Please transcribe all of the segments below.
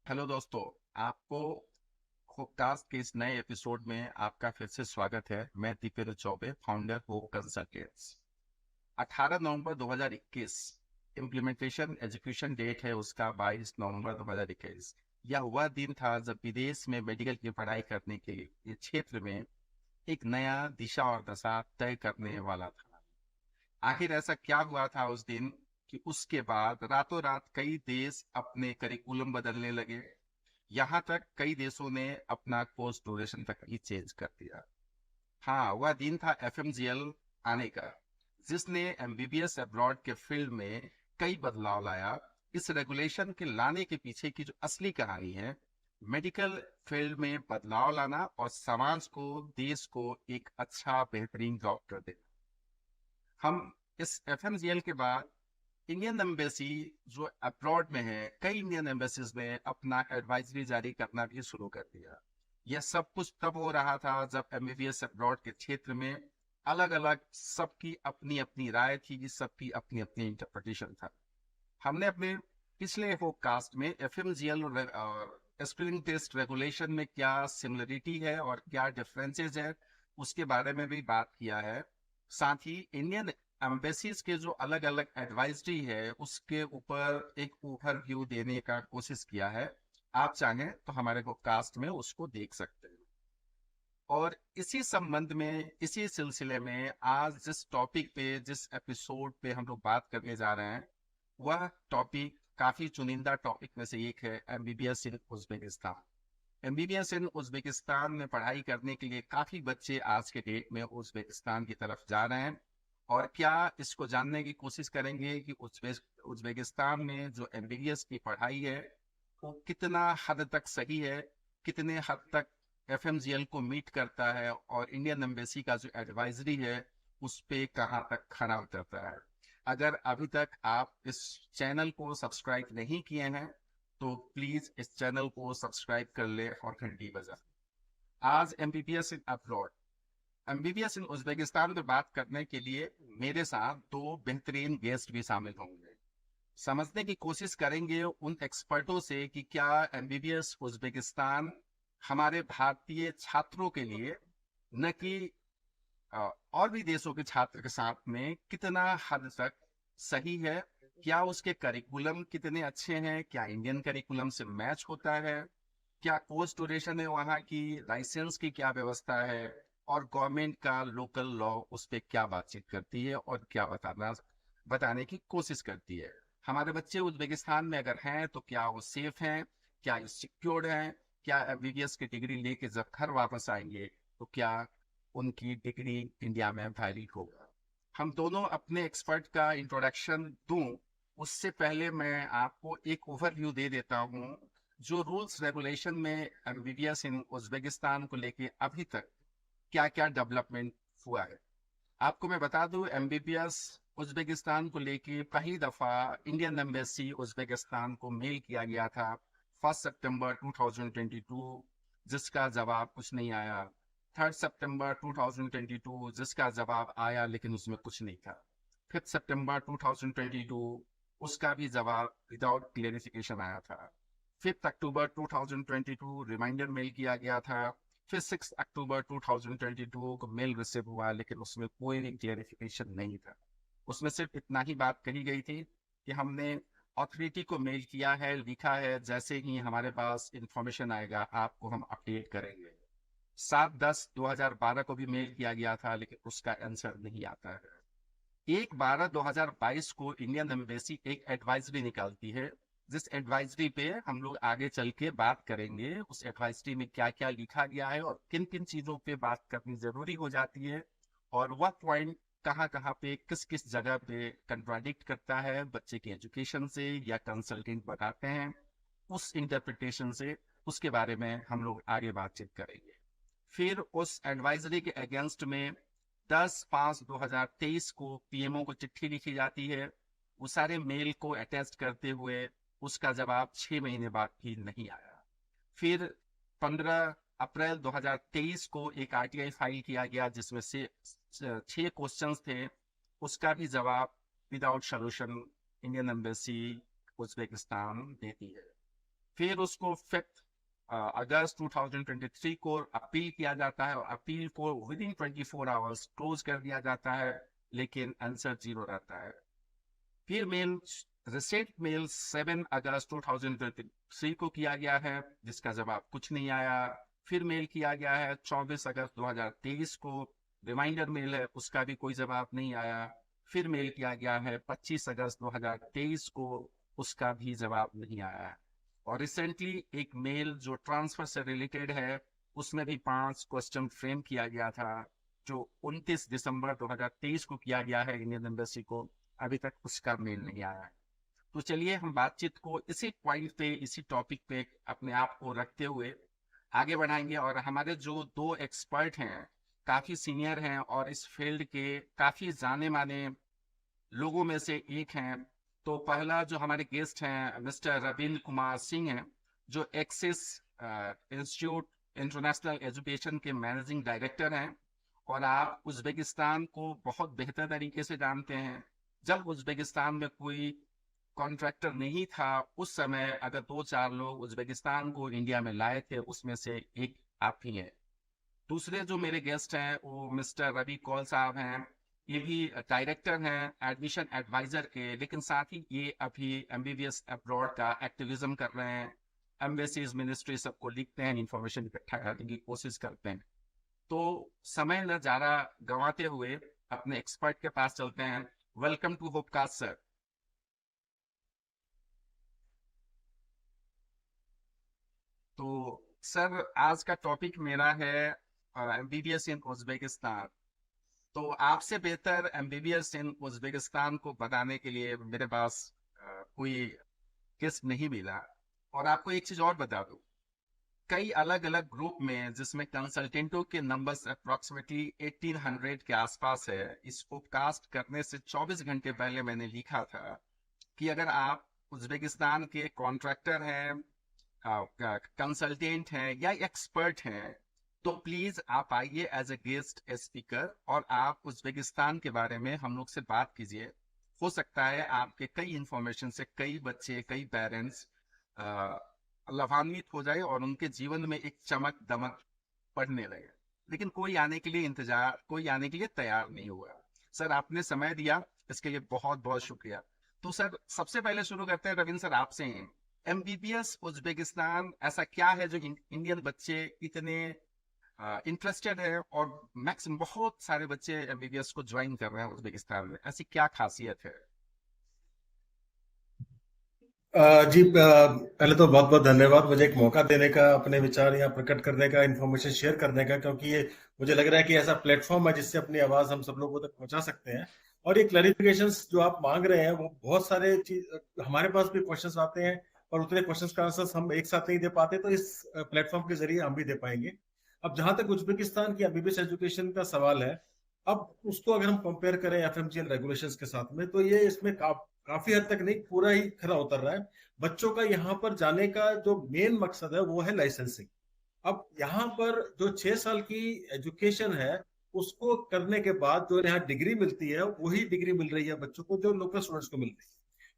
Hello दोस्तों। आपको होपकास्ट के इस नए एपिसोड में आपका फिर से स्वागत है। मैं Deependra Chaubey, founder hope consultants. 18 नवंबर 2021 इम्प्लीमेंटेशन एजुकेशन डेट है उसका। 22 नवंबर 2021 यह वह दिन था जब विदेश में मेडिकल की पढ़ाई करने के लिए क्षेत्र में एक नया दिशा और दशा तय करने वाला था। आखिर ऐसा क्या हुआ था उस दिन कि उसके बाद रातों रात कई देश अपने करिकुलम बदलने लगे। यहाँ तक कई देशों ने अपना कोर्स ड्यूरेशन तक ही चेंज कर दिया। हाँ, वह दिन था एफएमजीएल आने का, जिसने एमबीबीएस अब्रॉड के फील्ड में कई बदलाव लाया। इस रेगुलेशन के लाने के पीछे की जो असली कहानी है, मेडिकल फील्ड में बदलाव लाना और समाज को, देश को एक अच्छा बेहतरीन डॉक्टर देना। हम इस एफएमजीएल के बाद इंडियन एम्बेसी जो अब्रॉड में है, कई इंडियन एम्बेसीज ने अपना एडवाइजरी जारी करना भी शुरू कर दिया। यह सब कुछ तब हो रहा था जब एमबीबीएस अब्रॉड के क्षेत्र में अलग अलग सबकी अपनी अपनी राय थी, सबकी अपनी अपनी इंटरप्रिटेशन था। हमने अपने पिछले कास्ट में एफएमजीएल और स्क्रीनिंग टेस्ट रेगुलेशन में क्या सिमिलरिटी है और क्या डिफरेंसेस है उसके बारे में भी बात किया है। साथ ही इंडियन एम्बेसीज के जो अलग अलग एडवाइजरी है उसके ऊपर एक ओवरव्यू देने का कोशिश किया है। आप चाहें तो हमारे कास्ट में उसको देख सकते हैं। और इसी संबंध में, इसी सिलसिले में आज जिस टॉपिक पे, जिस एपिसोड पे हम लोग बात करने जा रहे हैं, वह टॉपिक काफी चुनिंदा टॉपिक में से एक है, MBBS in Uzbekistan. MBBS in Uzbekistan में पढ़ाई करने के लिए काफी बच्चे आज के डेट में उज्बेकिस्तान की तरफ जा रहे हैं। और क्या इसको जानने की कोशिश करेंगे कि उज्बेकिस्तान में जो एमबीबीएस की पढ़ाई है वो कितना हद तक सही है, कितने हद तक एफएमजीएल को मीट करता है, और इंडियन एम्बेसी का जो एडवाइजरी है उस पे कहाँ तक खरा उतरता है। अगर अभी तक आप इस चैनल को सब्सक्राइब नहीं किए हैं तो प्लीज इस चैनल को सब्सक्राइब कर ले और घंटी बजा। आज MBBS in abroad, MBBS in Uzbekistan में बात करने के लिए मेरे साथ दो बेहतरीन गेस्ट भी शामिल होंगे। समझने की कोशिश करेंगे उन एक्सपर्टों से कि क्या एमबीबीएस उज्बेकिस्तान हमारे भारतीय छात्रों के लिए, न कि और भी देशों के छात्र के साथ में, कितना हद तक सही है। क्या उसके करिकुलम कितने अच्छे हैं, क्या इंडियन करिकुलम से मैच होता है, क्या कोर्स ड्यूरेशन है वहाँ की, लाइसेंस की क्या व्यवस्था है, और गवर्नमेंट का लोकल लॉ उस पर क्या बातचीत करती है और क्या बताने की कोशिश करती है। हमारे बच्चे उज्बेकिस्तान में अगर हैं तो क्या वो सेफ हैं, क्या सिक्योर्ड हैं, क्या एमबीबीएस की डिग्री लेके जब घर वापस आएंगे तो क्या उनकी डिग्री इंडिया में वैलिड होगा। हम दोनों अपने एक्सपर्ट का इंट्रोडक्शन दूं उससे पहले मैं आपको एक ओवरव्यू दे देता हूं जो रूल्स रेगुलेशन में एमबीबीएस इन उज्बेकिस्तान को लेके अभी तक क्या क्या डेवलपमेंट हुआ है। आपको मैं बता दूं, एमबीबीएस उज्बेकिस्तान को लेके पहली दफा इंडियन एम्बेसी उज्बेकिस्तान को मेल किया गया था 1 सितंबर 2022, जिसका जवाब कुछ नहीं आया। 3 सितंबर 2022 जिसका जवाब आया लेकिन उसमें कुछ नहीं था। 5 सितंबर 2022 उसका भी जवाब विदाउट क्लियरिफिकेशन आया था। 5 अक्टूबर 2022 रिमाइंडर मेल किया गया था। फिर 6 अक्टूबर 2022 को मेल रिसीव हुआ लेकिन उसमें कोई भी क्लियरिफिकेशन नहीं था। उसमें सिर्फ इतना ही बात कही गई थी कि हमने अथॉरिटी को मेल किया है, लिखा है, जैसे ही हमारे पास इंफॉर्मेशन आएगा आपको हम अपडेट करेंगे। 7/10/2012 को भी मेल किया गया था लेकिन उसका आंसर नहीं आता है। 1/12/2022 को इंडियन एम्बेसी एक एडवाइजरी निकालती है, जिस एडवाइजरी पे हम लोग आगे चल के बात करेंगे। उस एडवाइजरी में क्या क्या लिखा गया है और किन किन चीजों पे बात करनी जरूरी हो जाती है, और वह पॉइंट कहाँ कहाँ पे, किस किस जगह पे कंट्राडिक्ट करता है बच्चे के एजुकेशन से या कंसल्टेंट बताते हैं उस इंटरप्रिटेशन से, उसके बारे में हम लोग आगे बातचीत करेंगे। फिर उस एडवाइजरी के अगेंस्ट में 10/5/2023 को पीएमओ को चिट्ठी लिखी जाती है। वो सारे मेल को अटैच करते हुए उसका जवाब 6 महीने बाद भी नहीं आया। फिर 15 अप्रैल 2023 को एक आरटीआई फाइल किया गया जिसमें से 6 क्वेश्चंस थे। उसका भी जवाब without solution Indian embassy Uzbekistan देती है। फिर उसको 5 अगस्त 2023 को अपील किया जाता है और अपील को विद इन 24 आवर्स क्लोज कर दिया जाता है, लेकिन आंसर 0 रहता है। फिर मेल रिसेंट मेल 7 अगस्त 2023 को किया गया है, जिसका जवाब कुछ नहीं आया। फिर मेल किया गया है 24 अगस्त 2023 को, रिमाइंडर मेल है, उसका भी कोई जवाब नहीं आया। फिर मेल किया गया है 25 अगस्त 2023 को, उसका भी जवाब नहीं आया। और रिसेंटली एक मेल जो ट्रांसफर से रिलेटेड है, उसमें भी 5 क्वेश्चन फ्रेम किया गया था, जो 29 दिसंबर 2023 को किया गया है इंडियन एम्बेसी को। अभी तक उसका मेल नहीं आया है। तो चलिए हम बातचीत को इसी पॉइंट पे, इसी टॉपिक पे अपने आप को रखते हुए आगे बढ़ाएंगे। और हमारे जो 2 एक्सपर्ट हैं, काफी सीनियर हैं और इस फील्ड के काफी जाने माने लोगों में से एक हैं। तो पहला जो हमारे गेस्ट हैं मिस्टर रविंद्र कुमार सिंह हैं, जो एक्सिस इंस्टीट्यूट इंटरनेशनल एजुकेशन के मैनेजिंग डायरेक्टर हैं। और आप उज्बेकिस्तान को बहुत बेहतर तरीके से जानते हैं। जब उज्बेकिस्तान में कोई कॉन्ट्रैक्टर नहीं था, उस समय अगर 2-4 लोग उज्बेकिस्तान को इंडिया में लाए थे, उसमें से एक आप ही हैं। दूसरे जो मेरे गेस्ट हैं वो मिस्टर रवि कौल साहब हैं। ये भी डायरेक्टर हैं एडमिशन एडवाइजर के, लेकिन साथ ही ये अभी एमबीबीएस अब्रॉड का एक्टिविज्म कर रहे हैं। एम्बेसीज मिनिस्ट्री सबको लिखते हैं, इंफॉर्मेशन इकट्ठा करने की कोशिश करते हैं। तो समय न ज्यादा गंवाते हुए अपने एक्सपर्ट के पास चलते हैं। Welcome to Hopecast sir. तो सर, आज का टॉपिक मेरा है एमबीबीएस इन उज्बेकिस्तान। तो आपसे बेहतर एमबीबीएस इन उज्बेकिस्तान को बताने के लिए मेरे पास कोई किस्म नहीं मिला। और आपको एक चीज और बता दूं, कई अलग अलग ग्रुप में, जिसमें कंसल्टेंटों के नंबर्स अप्रोक्सीमेटली 1800 के आसपास है, इसको कास्ट करने से 24 घंटे पहले मैंने लिखा था कि अगर आप उज्बेकिस्तान के कॉन्ट्रैक्टर हैं, कंसल्टेंट हैं या एक्सपर्ट हैं, तो प्लीज आप आइए एज ए गेस्ट स्पीकर और आप उज्बेकिस्तान के बारे में हम लोग से बात कीजिए। हो सकता है आपके कई इंफॉर्मेशन से कई बच्चे, कई पेरेंट्स लाभान्वित हो जाए और उनके जीवन में एक चमक दमक पड़ने लगे। लेकिन कोई आने के लिए तैयार नहीं हुआ। सर, आपने समय दिया, इसके लिए बहुत बहुत शुक्रिया। तो सर, सबसे पहले शुरू करते हैं रविंद्र सर आपसे ही। एमबीबीएस उज्बेकिस्तान ऐसा क्या है जो इंडियन बच्चे इतने इंटरेस्टेड है, और मैक्सिमम बहुत सारे बच्चे एमबीबीएस को ज्वाइन कर रहे हैं उज्बेकिस्तान में, ऐसी क्या खासियत है? जी, पहले तो बहुत बहुत धन्यवाद मुझे एक मौका देने का, अपने विचार यहाँ प्रकट करने का, इन्फॉर्मेशन शेयर करने का, क्योंकि ये मुझे लग रहा है कि ऐसा प्लेटफॉर्म है जिससे अपनी आवाज हम सब लोगों तक पहुंचा सकते हैं। और ये क्लैरिफिकेशंस जो आप मांग रहे हैं, वो बहुत सारे चीज हमारे पास भी क्वेश्चंस आते हैं, और उतने क्वेश्चंस का आंसर हम एक साथ नहीं दे पाते, तो इस प्लेटफॉर्म के जरिए हम भी दे पाएंगे। अब जहां तक उज्बेकिस्तान की एमबीबीएस एजुकेशन का सवाल है, अब उसको अगर हम कंपेयर करें एफएमजीएल रेगुलेशंस के साथ में, तो ये इसमें काफी हद तक नहीं, पूरा ही खरा उतर रहा है। बच्चों का यहाँ पर जाने का जो मेन मकसद है वो है लाइसेंसिंग। अब यहाँ पर जो 6 साल की एजुकेशन है, उसको करने के बाद जो यहाँ डिग्री मिलती है, वही डिग्री मिल रही है बच्चों को जो लोकल स्टूडेंट्स को मिल रही है।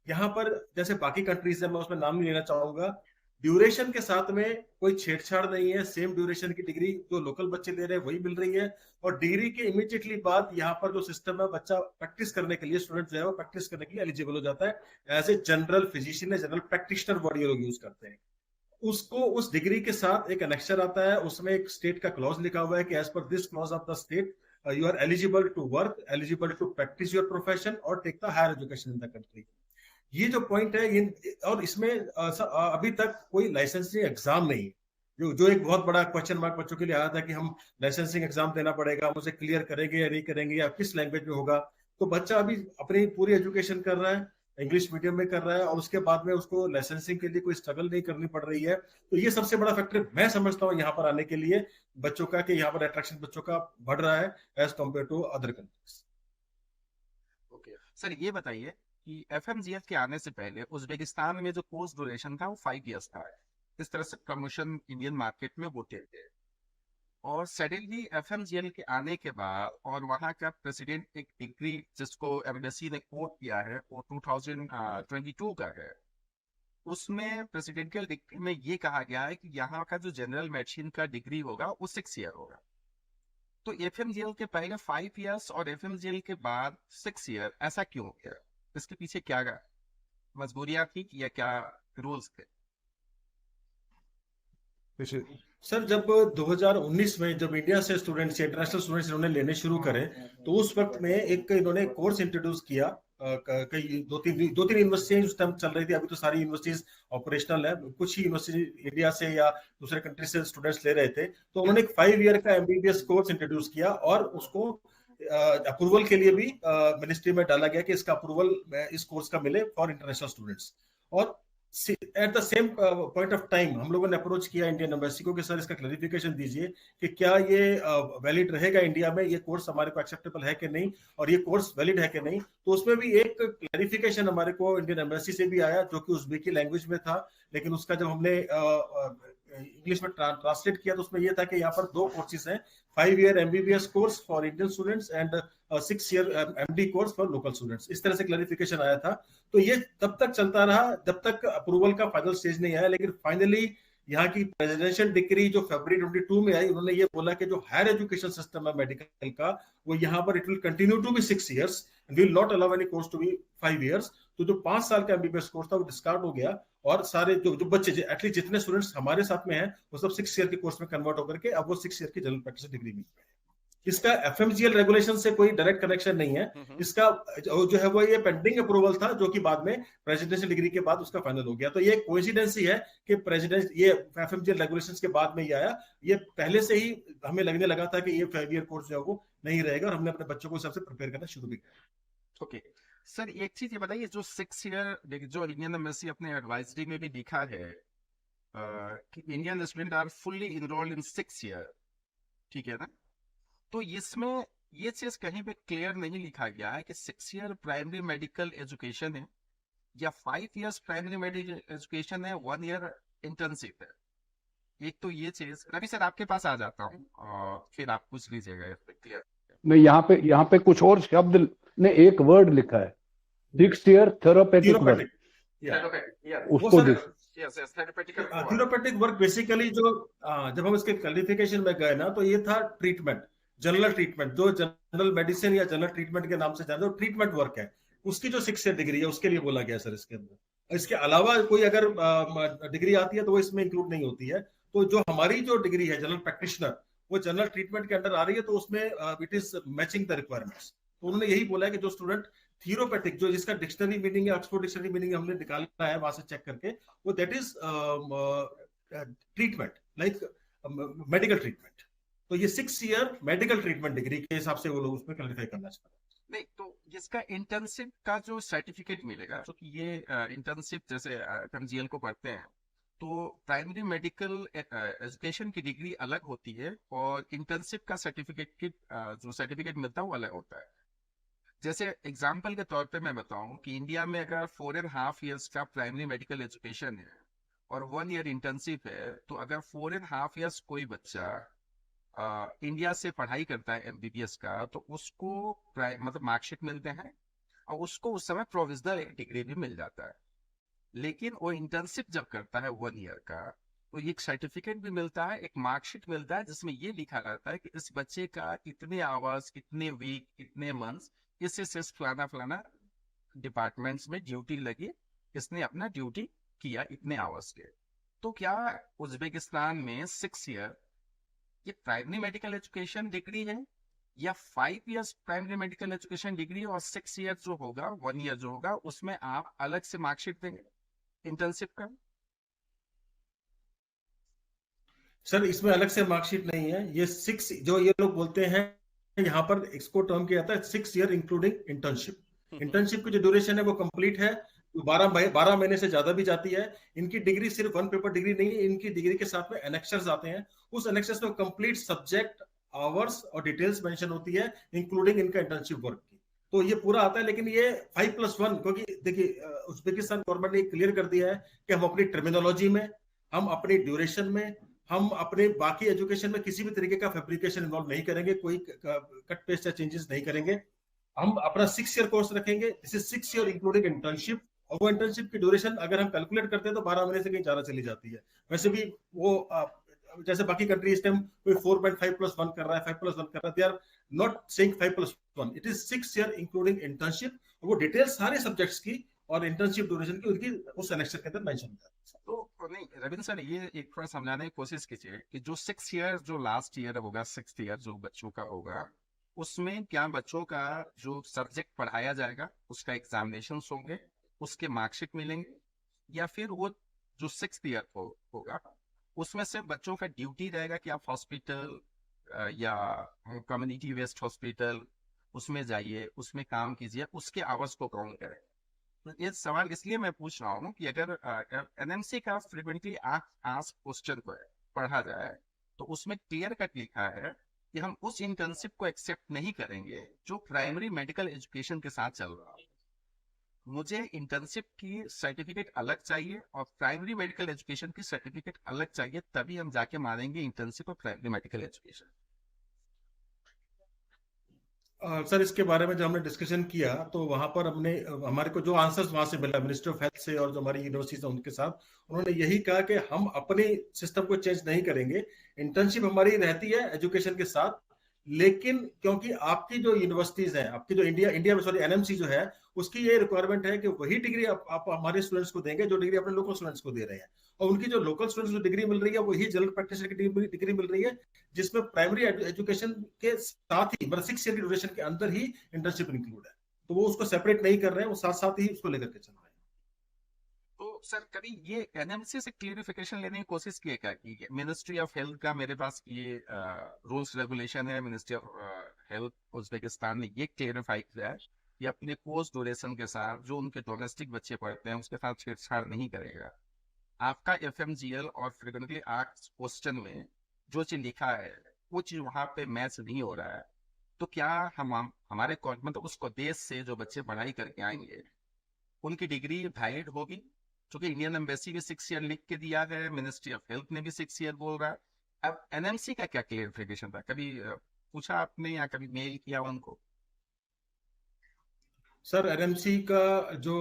यहाँ पर जैसे बाकी कंट्रीज है, मैं उसमें नाम नहीं लेना चाहूंगा, ड्यूरेशन के साथ में कोई छेड़छाड़ नहीं है। सेम ड्यूरेशन की डिग्री जो लोकल बच्चे ले रहे हैं वही मिल रही है। और डिग्री के इमीडिएटली बाद यहाँ पर जो सिस्टम है, बच्चा प्रैक्टिस करने के लिए, स्टूडेंट जो है वो प्रैक्टिस करने के लिए एलिजिबल हो जाता है एज ए जनरल फिजिशियन या जनरल प्रैक्टिशनर वर्ड ये लोग यूज करते हैं। उसको उस डिग्री के साथ एक अनेक्शर आता है, उसमें एक स्टेट का क्लॉज लिखा हुआ है कि as per this clause of the state you are eligible to work, eligible to practise your profession और take the higher education in the country. ये जो पॉइंट है ये, और इसमें अभी तक कोई लाइसेंसिंग एग्जाम नहीं है। जो जो एक बहुत बड़ा क्वेश्चन मार्क बच्चों के लिए आया था कि हम लाइसेंसिंग एग्जाम देना पड़ेगा, हम उसे क्लियर करेंगे या नहीं करेंगे, या किस लैंग्वेज में होगा। तो बच्चा अभी अपनी पूरी एजुकेशन कर रहा है, इंग्लिश मीडियम में कर रहा है, और उसके बाद में उसको लाइसेंसिंग के लिए कोई स्ट्रगल नहीं करनी पड़ रही है। तो ये सबसे बड़ा फैक्टर मैं समझता हूँ यहाँ पर आने के लिए बच्चों का, कि यहाँ पर अट्रैक्शन बच्चों का बढ़ रहा है as compare to other countries. Okay sir, ये बताइए कि एफएमजीएफ के आने से पहले उज्बेकिस्तान में जो कोर्स ड्यूरेशन था वो 5 इयर्स था। इस तरह से प्रमोशन इंडियन मार्केट में होते थे। और सडनली एफएमजीएल के आने के बाद और वहाँ का प्रेसिडेंट एक डिग्री जिसको एमबेसी ने कोट किया है, वो 2022 का है। उसमें प्रेसिडेंशियल डिग्री में ये कहा गया है कि यहाँ का जो जनरल मेडिसिन का डिग्री होगा वो 6 ईयर होगा। तो एफएमजीएल के पहले 5 इयर्स और एफएमजीएल के बाद 6 ईयर, ऐसा क्यों हो गया? इसके पीछे क्या मजबूरियां थी या क्या रूल्स थे? सर, जब 2019 में जब इंडिया से स्टूडेंट्स, इंटरनेशनल स्टूडेंट्स इन्होंने लेने शुरू करे, तो उस वक्त में इन्होंने कोर्स इंट्रोड्यूस किया। कई दो तीन यूनिवर्सिटियां उस टाइम चल रही थी, अभी तो सारी यूनिवर्सिटीज ऑपरेशनल है, कुछ ही यूनिवर्सिटी इंडिया से या दूसरे कंट्री से स्टूडेंट्स ले रहे थे। तो उन्होंने एक 5 ईयर का एमबीबीएस कोर्स इंट्रोड्यूस किया और उसको अप्रूवल के लिए भी मिनिस्ट्री में डाला गया कि इसका अप्रूवल इस कोर्स का मिले फॉर इंटरनेशनल स्टूडेंट्स। और at the same point of time हम लोगों ने अप्रोच किया इंडियन एम्बेसी को कि सर इसका क्लैरिफिकेशन दीजिए कि क्या ये वैलिड रहेगा इंडिया में, ये कोर्स हमारे को एक्सेप्टेबल है कि नहीं, और ये कोर्स वैलिड है कि नहीं। तो उसमें भी एक क्लैरिफिकेशन हमारे को इंडियन एम्बेसी से भी आया, जो कि उज़्बेकी लैंग्वेज में था, लेकिन उसका जब हमने इंग्लिश में ट्रांसलेट किया तो उसमें यह था कि यहाँ पर 2 कोर्सेज हैं, 5 year MBBS course for Indian students and 6 year MD course for local students. इस तरह से क्लैरिफिकेशन आया था। तो ये तब तक चलता रहा जब तक अप्रूवल का फाइनल स्टेज नहीं आया, लेकिन फाइनली यहाँ की प्रेसिडेंशियल डिक्री जो फरवरी 22 में आई, उन्होंने ये बोला कि जो हायर एजुकेशन सिस्टम है मेडिकल का, वो यहाँ पर it will continue to be 6 years and will not allow any course to be 5 years. तो जो 5 साल का एमबीबीएस कोर्स था वो डिस्कार्ड हो गया, और सारे जो बच्चे एटलीस्ट जितने स्टूडेंट्स हमारे साथ में हैं वो सब 6 ईयर के कोर्स में कन्वर्ट होकर के अब वो 6 ईयर की जनरल प्रैक्टिस डिग्री मिल रही है। इसका एफएमजीएल रेगुलेशन से कोई डायरेक्ट कनेक्शन नहीं है। इसका जो है वो ये पेंडिंग अप्रूवल था, जो कि बाद में प्रेसिडेंशियल डिग्री के बाद उसका फाइनल हो गया। तो ये कोइंसिडेंस ही है कि प्रेसिडेंट ये एफएमजीएल रेगुलेशंस के बाद में ये आया। ये पहले से ही हमें लगने लगा था कि ये 5 ईयर कोर्स जो है वो नहीं रहेगा, और हमने अपने बच्चों को सबसे प्रिपेयर करना शुरू भी किया। ओके सर, एक चीज ये बताइए, जो 6 ईयर जो इंडियन एम्बेसी अपने एडवाइजरी में भी लिखा है कि Indian student are fully enrolled in 6 year, ठीक है ना? तो इसमें ये चीज कहीं पे क्लियर नहीं लिखा गया है कि 6 ईयर प्राइमरी मेडिकल एजुकेशन है या 5 इयर्स प्राइमरी मेडिकल एजुकेशन है, 1 ईयर इंटर्नशिप है। एक तो ये चीज, रवि सर आपके पास आ जाता हूँ और फिर आप पूछ लीजिएगा इस पे क्लियर। नहीं, यहाँ पे कुछ और शब्द ने एक वर्ड लिखा है, 6 ईयर थेरापेटिक वर्क, उसको थेरापेटिक वर्क बेसिकली जो जब हम इसके क्वालिफिकेशन में गए ना, तो ये था ट्रीटमेंट, जनरल ट्रीटमेंट, जो जनरल मेडिसिन या जनरल ट्रीटमेंट के नाम से जानते हो, ट्रीटमेंट वर्क है, उसकी जो 6 ईयर डिग्री है उसके लिए बोला गया सर इसके अंदर। इसके अलावा कोई अगर डिग्री आती है तो वो इसमें इंक्लूड नहीं होती है। तो जो हमारी जो डिग्री है जनरल प्रैक्टिशनर, वो जनरल ट्रीटमेंट के अंडर आ रही है, तो उसमें it is matching the requirements. तो उन्होंने यही बोला है कि जो स्टूडेंट थीरोपैथिक, जो जिसका डिक्शनरी मीनिंग है, ऑक्सफोर्ड डिक्शनरी मीनिंग हमने निकाला है वहां से चेक करके, वो that is treatment, like medical treatment. तो ये 6 ईयर मेडिकल ट्रीटमेंट डिग्री के हिसाब से वो लोग उसमें क्वालिफाई करना चाहते हैं। नहीं, तो इसका इंटर्नशिप का जो सर्टिफिकेट मिलेगा, क्योंकि ये इंटर्नशिप जैसे एमजीएल को पढ़ते हैं, तो प्राइमरी मेडिकल एजुकेशन की डिग्री अलग होती है और इंटर्नशिप का सर्टिफिकेट की जो सर्टिफिकेट मिलता है वो अलग होता है। जैसे एग्जाम्पल के तौर पे मैं बताऊं कि इंडिया में अगर 4.5 इयर्स का प्राइमरी मेडिकल एजुकेशन है और 1 ईयर इंटर्नशिप है, तो अगर 4.5 इयर्स कोई बच्चा इंडिया से पढ़ाई करता है एमबीबीएस का, तो उसको मतलब मार्कशीट मिलते हैं और उसको उस समय प्रोविजनल डिग्री भी मिल जाता है। लेकिन वो इंटर्नशिप जब करता है 1 ईयर का, तो एक सर्टिफिकेट भी मिलता है, एक मार्कशीट मिलता है, जिसमें ये लिखा रहता है कि इस बच्चे का इतने आवर्स, इतने वीक, इतने मंथ्स इस फलाना फलाना डिपार्टमेंट्स में ड्यूटी लगी, इसने अपना ड्यूटी किया इतने आवर्स के। तो क्या उज्बेकिस्तान में 6 ईयर ये प्राइमरी मेडिकल एजुकेशन डिग्री है, या 5 years primary medical education degree और 6 ईयर जो होगा, 1 ईयर जो होगा, उसमें आप अलग से मार्कशीट देंगे इंटर्नशिप का? सर, इसमें अलग से मार्कशीट नहीं है। ये 6 जो ये लोग बोलते हैं, यहाँ पर इसको टर्म किया जाता है 6 ईयर इंक्लूडिंग इंटर्नशिप। इंटर्नशिप की जो ड्यूरेशन है वो कंप्लीट है, 12 महीने से ज्यादा भी जाती है। इनकी डिग्री सिर्फ 1 पेपर डिग्री नहीं है, इनकी डिग्री के साथ में एनेक्सर्स आते हैं। उस एनेक्सर्स में कंप्लीट सब्जेक्ट, आवर्स और डिटेल्स मेंशन होती है, इंक्लूडिंग इनका इंटर्नशिप वर्क की। तो ये पूरा आता है। लेकिन ये 5+1, क्योंकि देखिए उज्बेकिस्तान गवर्नमेंट ने क्लियर कर दिया है कि हम अपनी टर्मिनोलॉजी में, हम अपनी ड्यूरेशन में, हम अपने बाकी एजुकेशन में किसी भी तरीके का फैब्रिकेशन इन्वॉल्व नहीं करेंगे, कोई कट पेस्ट या चेंजेस नहीं करेंगे। हम अपना 6 ईयर कोर्स रखेंगे। This is 6 year including internship और वो इंटर्नशिप की ड्यूरेशन अगर हम कैलकुलेट करते हैं तो 12 महीने से कहीं ज्यादा चली जाती है। वैसे भी वो जैसे बाकी कंट्री इस टाइम कोई 4.5+1 कर रहा है, 5+1 कर रहा है, they are not saying 5+1, it is 6 year including internship. वो डिटेल सारे सब्जेक्ट्स की और इंटर्नशिप ड्यूरेशन की उनकी उस सेमेस्टर के अंदर मेंशन है। तो नहीं रविंद्र सर, ये एक थोड़ा समझाने की कोशिश कीजिए कि जो 6 ईयर, जो लास्ट ईयर होगा, 6th ईयर जो बच्चों का होगा, उसमें क्या बच्चों का जो सब्जेक्ट पढ़ाया जाएगा उसका एग्जामिनेशन होंगे, उसके मार्कशीट मिलेंगे, या फिर वो जो 6th ईयर होगा उसमें से बच्चों का ड्यूटी रहेगा कि आप हॉस्पिटल या कम्युनिटी वेस्ट हॉस्पिटल उसमें जाइए, उसमें काम कीजिए, उसके आवर्स को काउंट करें? तो ये सवाल इसलिए मैं पूछ रहा हूँ कि अगर एनएमसी का फ्रिक्वेंटली आस्क क्वेश्चन को पढ़ा जाए तो उसमें क्लियर कट लिखा है कि हम उस इंटर्नशिप को एक्सेप्ट नहीं करेंगे जो प्राइमरी मेडिकल एजुकेशन के साथ चल रहा है। मुझे इंटर्नशिप की सर्टिफिकेट अलग चाहिए और प्राइमरी मेडिकल एजुकेशन की सर्टिफिकेट अलग चाहिए, तभी हम जाके मानेंगे इंटर्नशिप और प्राइमरी मेडिकल एजुकेशन। सर इसके बारे में जब हमने डिस्कशन किया तो वहां पर हमने हमारे को जो आंसर्स वहां से मिला मिनिस्ट्री ऑफ हेल्थ से और जो हमारी यूनिवर्सिटीज है उनके साथ, उन्होंने यही कहा कि हम अपने सिस्टम को चेंज नहीं करेंगे, इंटर्नशिप हमारी रहती है एजुकेशन के साथ, लेकिन क्योंकि आपकी जो यूनिवर्सिटीज हैं, आपकी जो इंडिया में सॉरी एनएमसी जो है, उसकी ये रिक्वायरमेंट है कि वही डिग्री आप हमारे स्टूडेंट्स को देंगे जो डिग्री अपने लोकल स्टूडेंट्स को दे रहे हैं। और उनकी जो लोकल स्टूडेंट्स को डिग्री मिल रही है वही जनरल प्रैक्टिशनर की डिग्री मिल रही है, जिसमें प्राइमरी एजुकेशन के साथ ही मतलब 6 ईयर की ड्यूरेशन के अंदर ही इंटर्नशिप इंक्लूड है। तो वो उसको सेपरेट नहीं कर रहे हैं, वो साथ साथ ही उसको लेकर के चल रहे हैं। तो सर कभी ये एनएमसी से क्लियरिफिकेशन लेने की कोशिश की है क्या कि मिनिस्ट्री ऑफ हेल्थ का मेरे पास ये रूल्स रेगुलेशन है, मिनिस्ट्री ऑफ हेल्थ उज्बेकिस्तान ने ये क्लियरिफाई किया है कि अपने कोर्स ड्यूरेशन के साथ जो उनके डोमेस्टिक बच्चे पढ़ते हैं उसके साथ छेड़छाड़ नहीं करेगा? आपका एफएमजीएल और फ्रिक्वेंटली आस्क्ड क्वेश्चन में जो चीज लिखा है वो चीज वहां पे मैच नहीं हो रहा है, तो क्या हम हमारे मतलब उस देश से जो बच्चे पढ़ाई करके आएंगे उनकी डिग्री वैलिड होगी? क्योंकि इंडियन एम्बेसी भी 6 ईयर लिख के दिया है, मिनिस्ट्री ऑफ हेल्थ ने भी 6 ईयर बोल रहा है। अब एनएमसी का क्या क्लियरिफिकेशन था? कभी पूछा आपने या कभी मेल किया उनको? सर एनएमसी का जो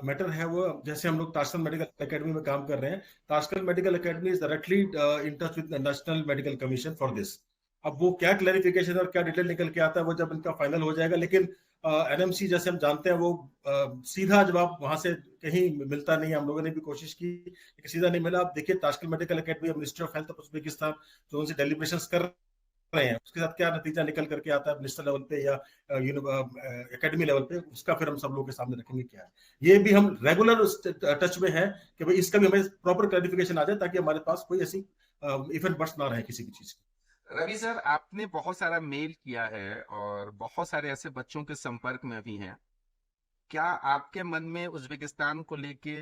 मैटर है वो, जैसे हम लोग ताशकंद मेडिकल एकेडमी में काम कर रहे हैं, Tashkent medical academy is directly in touch with national medical commission for this. अब वो क्या क्लैरिफिकेशन और क्या डिटेल निकल के आता है वो जब इनका फाइनल हो जाएगा, लेकिन एनएमसी जैसे हम जानते हैं वो सीधा जवाब वहां से कहीं मिलता नहीं है। हम लोगों ने भी कोशिश की लेकिन सीधा नहीं मिला। आप देखिए Tashkent medical academy ministry of health of Uzbekistan जो उनसे डेलिब्रेशंस कर रहे हैं उसके साथ क्या नतीजा निकल करके आता है मिनिस्टर लेवल पे या एकेडमी लेवल पे, उसका फिर हम सब लोगों के सामने रखेंगे क्या है। ये भी हम रेगुलर टच में है कि भाई इसका भी हमें प्रॉपर क्लैरिफिकेशन आ जाए ताकि हमारे पास कोई ऐसी इवेंट बर्स्ट ना रहे किसी भी चीज की। रवि सर, आपने बहुत सारा मेल किया है और बहुत सारे ऐसे बच्चों के संपर्क में भी हैं, क्या आपके मन में उज्बेकिस्तान को लेके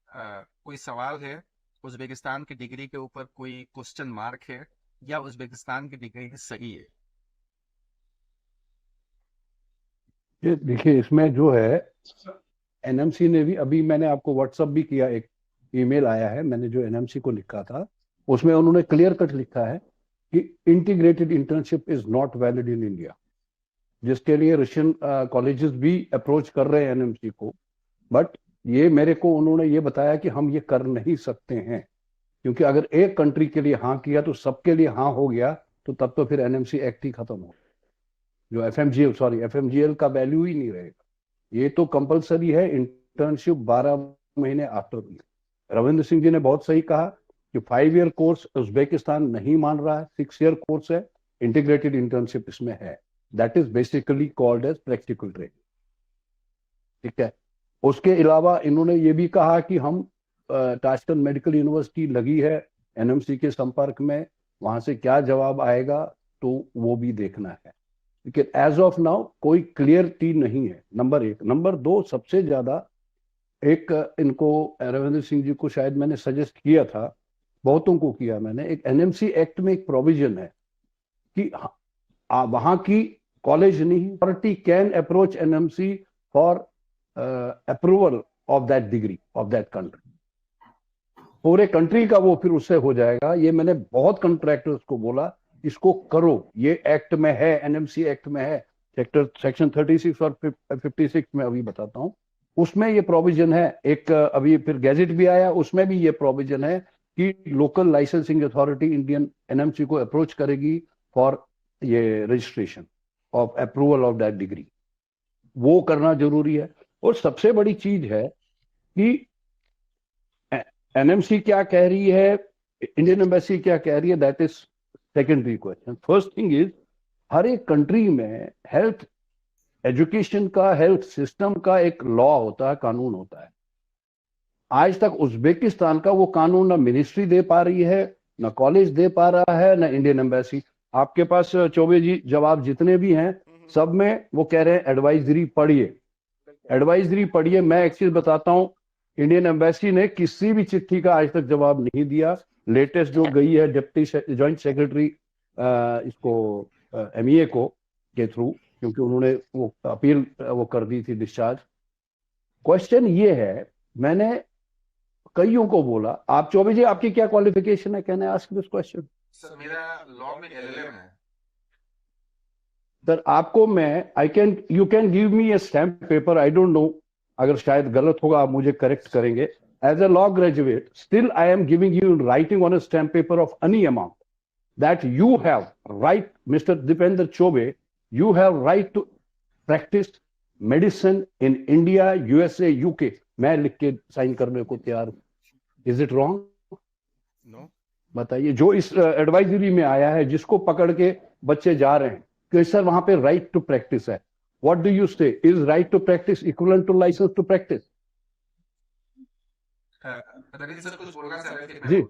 कोई सवाल है? उज्बेकिस्तान की डिग्री के ऊपर कोई क्वेश्चन मार्क है या उज्बेकिस्तान की डिग्री सही है? ये देखिए इसमें जो है एनएमसी ने भी, अभी मैंने आपको व्हाट्सअप भी किया, एक ईमेल आया है, मैंने जो एनएमसी को लिखा था उसमें उन्होंने क्लियर कट लिखा है कि integrated internship is not valid in India, जिसके लिए रशियन कॉलेजेस भी अप्रोच कर रहे हैं एनएमसी को। बट ये मेरे को उन्होंने ये बताया कि हम ये कर नहीं सकते हैं, क्योंकि अगर एक कंट्री के लिए हाँ किया तो सबके लिए हाँ हो गया, तो तब तो फिर एनएमसी एक्ट ही खत्म हो, जो एफएमजीएल का वैल्यू ही नहीं रहेगा। ये तो कंपलसरी है इंटर्नशिप 12 महीने आफ्टर। रविंद्र सिंह जी ने बहुत सही कहा कि 5 ईयर कोर्स उज्बेकिस्तान नहीं मान रहा है, 6 ईयर कोर्स है, इंटीग्रेटेड इंटर्नशिप इसमें है, that is basically called as practical training. ठीक है, उसके अलावा इन्होंने ये भी कहा कि हम ताशकंद मेडिकल यूनिवर्सिटी लगी है एनएमसी के संपर्क में, वहां से क्या जवाब आएगा तो वो भी देखना है, लेकिन एज ऑफ नाउ कोई क्लियरिटी नहीं है, नंबर 1। नंबर 2, सबसे ज्यादा एक इनको रविंद्र सिंह जी को शायद मैंने सजेस्ट किया था, बहुतों को किया मैंने, एक एनएमसी एक्ट में एक प्रोविजन है कि वहां की कॉलेज नहीं, party can approach NMC for approval of that degree of that country. पूरे कंट्री का वो फिर उससे हो जाएगा। ये मैंने बहुत कॉन्ट्रैक्टर्स को बोला इसको करो, ये एक्ट में है, एनएमसी एक्ट में है, सेक्शन 36 और 56 में अभी बताता हूँ, उसमें ये प्रोविजन है। एक अभी फिर गैजेट भी आया, उसमें भी ये प्रोविजन है कि local licensing authority Indian NMC को अप्रोच करेगी फॉर ये registration of approval of that degree. वो करना जरूरी है। और सबसे बड़ी चीज है कि एनएमसी क्या कह रही है, इंडियन एम्बेसी क्या कह रही है, that is secondary question. First thing is, हर एक कंट्री में हेल्थ एजुकेशन का, हेल्थ सिस्टम का एक लॉ होता है, कानून होता है। आज तक उज्बेकिस्तान का वो कानून ना मिनिस्ट्री दे पा रही है, ना कॉलेज दे पा रहा है, ना इंडियन एम्बेसी। आपके पास चौबे जी जवाब जितने भी हैं, सब में वो कह रहे हैं एडवाइजरी पढ़िए, एडवाइजरी पढ़िए। मैं एक चीज बताता हूं, इंडियन एम्बेसी ने किसी भी चिट्ठी का आज तक जवाब नहीं दिया। लेटेस्ट जो गई है डिप्टी जॉइंट सेक्रेटरी इसको एमईए को के थ्रू, क्योंकि उन्होंने वो अपील वो कर दी थी डिस्चार्ज। क्वेश्चन ये है, मैंने कईयों को बोला, आप चौबे जी आपकी क्या क्वालिफिकेशन है, can I ask this question? Sir मेरा लॉ में एलएलएम है। सर आपको मैं, I can, you can give me a stamp paper, I don't know, अगर शायद गलत होगा आप मुझे करेक्ट करेंगे। As a law graduate still I am giving you writing on a stamp paper of any amount that you have right, mister Deependra Chaubey, you have right to practice medicine in India, USA, UK। मैं लिख के sign करने को तैयार हूं। Is it wrong? No. बताइए, जो इस एडवाइजरी में आया है, जिसको पकड़ के बच्चे जा रहे हैं कि सर वहां पे राइट टू प्रैक्टिस है, what do you say? Is right to practice equivalent to licence to practice? Sir कुछ बोलना चाह रहे थे? जी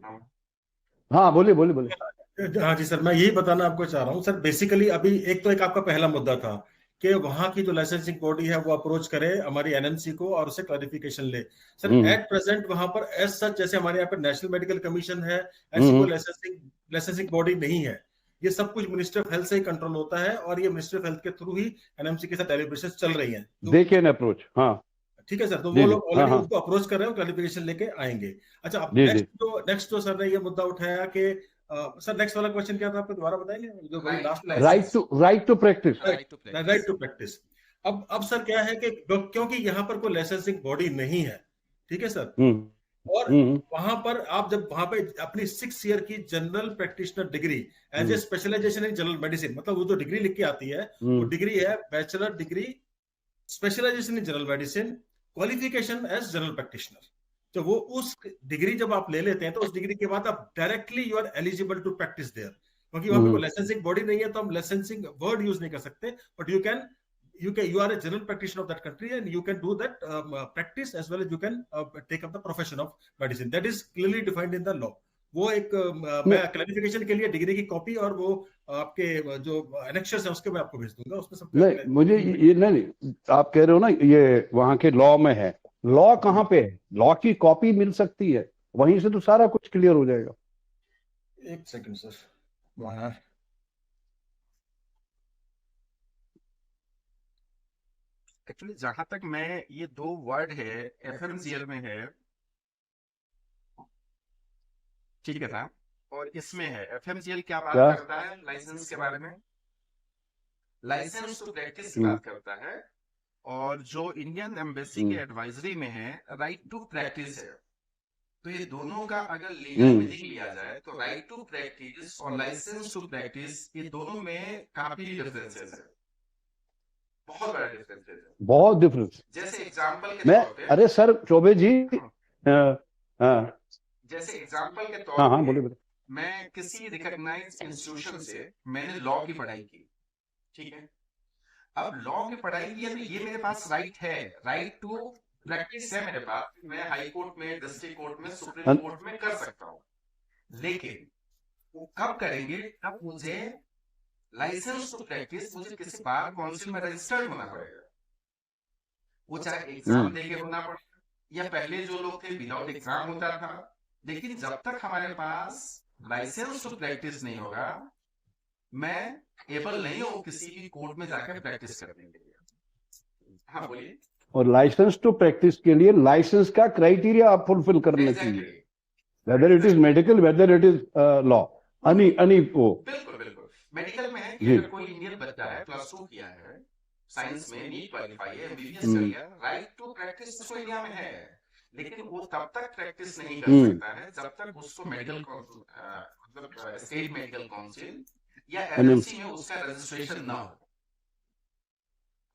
हाँ, बोलिए बोलिए बोलिए। हाँ जी सर, मैं यही बताना आपको चाह रहा हूँ सर। बेसिकली अभी एक आपका पहला मुद्दा था कि वहां की जो लाइसेंसिंग बॉडी है वो अप्रोच करे हमारी एनएमसी को और उससे क्लैरिफिकेशन ले। सर एट प्रेजेंट वहां पर एज सच, जैसे हमारे यहाँ पे नेशनल मेडिकल कमीशन है, ऐसी कोई लाइसेंसिंग बॉडी नहीं है। ये सब कुछ मिनिस्ट्री ऑफ हेल्थ से ही कंट्रोल होता है और ये मिनिस्ट्री ऑफ हेल्थ के थ्रू ही एनएमसी के साथ डेलिब्रेशन चल रही है। They can approach. हाँ ठीक है सर, तो वो लोग ऑलरेडी उनको अप्रोच कर रहे हैं, क्लैरिफिकेशन लेके आएंगे। अच्छा, अब नेक्स्ट जो सर ने ये मुद्दा उठाया कि सर नेक्स्ट वाला क्वेश्चन क्या था, आपको दोबारा बताएंगे? जो last, right to practice. Right to practice. अब सर क्या है कि क्योंकि यहाँ पर कोई लाइसेंसिंग बॉडी नहीं है, ठीक है सर, और वहां पर आप जब वहां पे अपनी 6 ईयर की general practitioner degree as a specialisation in general medicine, मतलब वो जो डिग्री लिख के आती है वो डिग्री है bachelor degree specialisation in general medicine, qualification as general practitioner. तो वो उस डिग्री जब आप ले लेते हैं तो उस डिग्री के बाद आप directly you are eligible to practise there. क्योंकि वहां पे लाइसेंसिंग बॉडी नहीं है तो हम लाइसेंसिंग वर्ड यूज नहीं कर सकते, but you are a general practitioner of that country and you can do that practice as well as you can take up the profession of medicine. That is clearly defined in the law. वो एक मैं clarification के लिए degree की copy और वो आपके जो एनेक्शर्स है उसके मैं आपको भेज दूंगा, उसमें सब नहीं, मुझे ये नहीं, आप कह रहे हो ना ये वहां के लॉ में है, लॉ कहाँ पे है? लॉ की कॉपी मिल सकती है, वहीं से तो सारा कुछ क्लियर हो जाएगा। एक सेकंड सर, वहां एक्चुअली जहां तक मैं, ये 2 वर्ड है एफएमसीएल में है, ठीक है था, और इसमें है एफएमसीएल क्या बात करता है लाइसेंस के बारे में, लाइसेंस टू प्रैक्टिस की बात करता है, और जो इंडियन एम्बेसी के एडवाइजरी में है राइट टू प्रैक्टिस है। तो ये दोनों का अगर लीगल मीनिंग लिया जाए तो राइट टू प्रैक्टिस और लाइसेंस टू प्रैक्टिस, ये दोनों में काफी डिफरेंसेस है, बहुत बड़ा डिफरेंस है, बहुत डिफरेंस। जैसे एग्जांपल के तौर पे, अरे सर चौबे जी, जैसे एग्जांपल के तौर पे, बोलिए। मैं किसी रिकॉग्नाइज्ड इंस्टीट्यूशन से मैंने लॉ की पढ़ाई की, ठीक है, अब लॉ की पढ़ाई की है, ये मेरे पास राइट है, राइट टू प्रैक्टिस है मेरे पास, मैं हाई कोर्ट में, डिस्ट्रिक्ट कोर्ट में, सुप्रीम कोर्ट में कर सकता हूँ, लेकिन वो कब करेंगे? अब मुझे लाइसेंस टू प्रैक्टिस, मुझे किसी बार काउंसिल में रजिस्टर्ड होना पड़ेगा, वो चाहे एग्जाम देके होना पड़ेगा, या पहले जो लोग थे विदाउट एग्जाम होता था, लेकिन जब तक हमारे पास लाइसेंस टू प्रैक्टिस नहीं होगा, मैं एबल नहीं हूं किसी भी कोर्ट में जाकर प्रैक्टिस करने के लिए। हाँ बोलिए। और लाइसेंस टू प्रैक्टिस के लिए लाइसेंस का क्राइटेरिया आप फुलफिल करने चाहिए, whether it is medical, whether it is law, बिल्कुल बिल्कुल। मेडिकल में है कि अगर कोई इंडियन बच्चा है, +2 किया है, साइंस में नीट क्वालिफाई है, एमबीबीएस कर हम्म लिया, राइट टू प्रैक्टिस उसको इंडिया में है, लेकिन वो तब तक प्रैक्टिस नहीं कर हम्म सकता है जब तक उसको मेडिकल मतलब स्टेट मेडिकल काउंसिल या एनएमसी एनएमसी में उसका रजिस्ट्रेशन ना हो।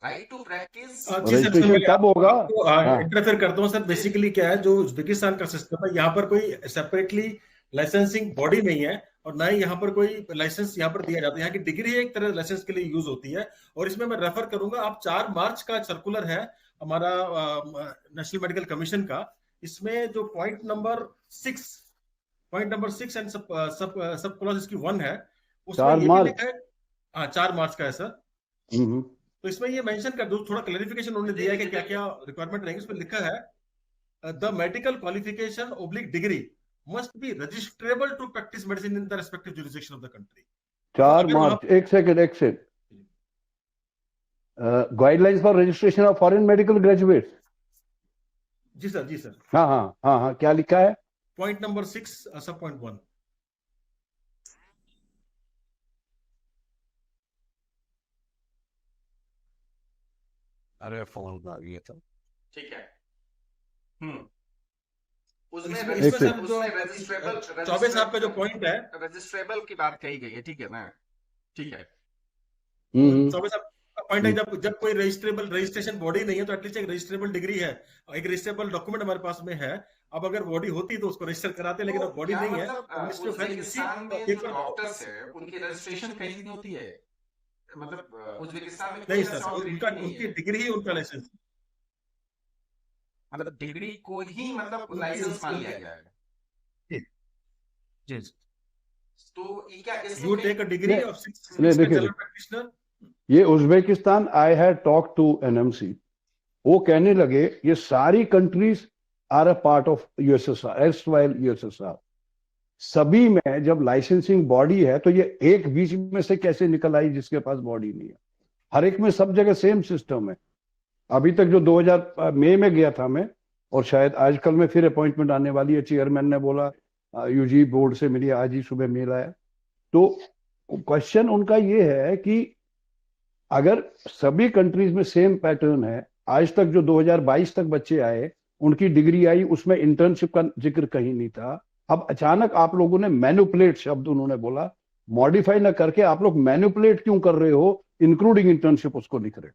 राइट टू प्रैक्टिस जी सर, इसमें रजिस्ट्रेशन मैं तब होगा। आपको हाँ इंटरफेयर करता हूँ सर। बेसिकली क्या है, जो उज्बेकिस्तान का सिस्टम है, यहाँ पर कोई सेपरेटली लाइसेंसिंग बॉडी नहीं है, और ना ही यहाँ पर कोई लाइसेंस यहाँ पर दिया जाता है। यहाँ की डिग्री एक तरह लाइसेंस के लिए यूज होती है। और इसमें मैं रेफर करूंगा, आप 4 मार्च का सर्कुलर है हमारा नेशनल मेडिकल कमीशन का। इसमें जो पॉइंट नंबर 6 एंड सब सब सब क्लॉज इसकी 1 है, उसमें 4 ये भी लिखा मार्च। है। हाँ, 4 मार्च का है सर। हम्म तो इसमें ये मेंशन कर दो, थोड़ा क्लैरिफिकेशन उन्होंने दिया है कि क्या क्या रिक्वायरमेंट रहेंगे। उसमें लिखा है the medical qualification oblique degree must be registrable to practise medicine in the respective jurisdiction of the country. तो 4 अगर वहां मार्च, एक second guidelines for registration of foreign medical graduate. जी सर, जी सर, हाँ हाँ हाँ हाँ, क्या लिखा है? पॉइंट नंबर 6 सब पॉइंट 1। अरे फोन आ गया था। ठीक है। हम्म उसमें इसमें एक इसमें सेकंड। सर जो उसमें रजिस्ट्रेबल चौबे साहब का जो पॉइंट है, रजिस्ट्रेबल की बात कही गई है, ठीक है ना? ठीक है। हम्म चौबे साहब का पॉइंट है, हम्म। जब जब कोई रजिस्ट्रेशन बॉडी नहीं है तो एटलीस्ट एक रजिस्ट्रेबल डिग्री है, एक रजिस्ट्रेबल डॉक्यूमेंट हमारे पास में है। अब अगर बॉडी होती तो उसको रजिस्टर कराते, लेकिन तो अब बॉडी क्या नहीं है मतलब तो मिनिस्ट्री ऑफ हेल्थ इसी उज्बेकिस्तान में जो पेपर। डॉक्टर्स है उनकी रजिस्ट्रेशन कहीं नहीं होती है? मतलब उज्बेकिस्तान में कोई नहीं ऐसा सर, ऑथोरिटी उनका नहीं उनकी है? डिग्री ही उनका लाइसेंस। मतलब डिग्री को ही मतलब लाइसेंस मान लिया गया है? जी जी। तो ये क्या इसको यू कहीं टेक अ डिग्री नहीं ऑफ नहीं, 6 देखिए जनरल प्रैक्टिशनर। ये Uzbekistan, I had talk to NMC. वो कहने लगे ये सारी countries are a part of USSR, erstwhile USSR. सभी में जब लाइसेंसिंग बॉडी है तो ये एक बीच में से कैसे निकल आई जिसके पास बॉडी नहीं है? हर एक में सब जगह सेम सिस्टम है। अभी तक जो 2000 मई में गया था मैं, और शायद आजकल में फिर अपॉइंटमेंट आने वाली है, चेयरमैन ने बोला, यूजी बोर्ड से मिली, आज ही सुबह मेल आया। तो क्वेश्चन उनका ये है कि अगर सभी कंट्रीज में सेम पैटर्न है, आज तक जो 2022 तक बच्चे आए उनकी डिग्री आई, उसमें इंटर्नशिप का जिक्र कहीं नहीं था। अब अचानक आप लोगों ने मैनिपुलेट शब्द उन्होंने बोला, मॉडिफाई ना करके आप लोग मैनिपुलेट क्यों कर रहे हो, इंक्लूडिंग इंटर्नशिप उसको लिख रहे हो।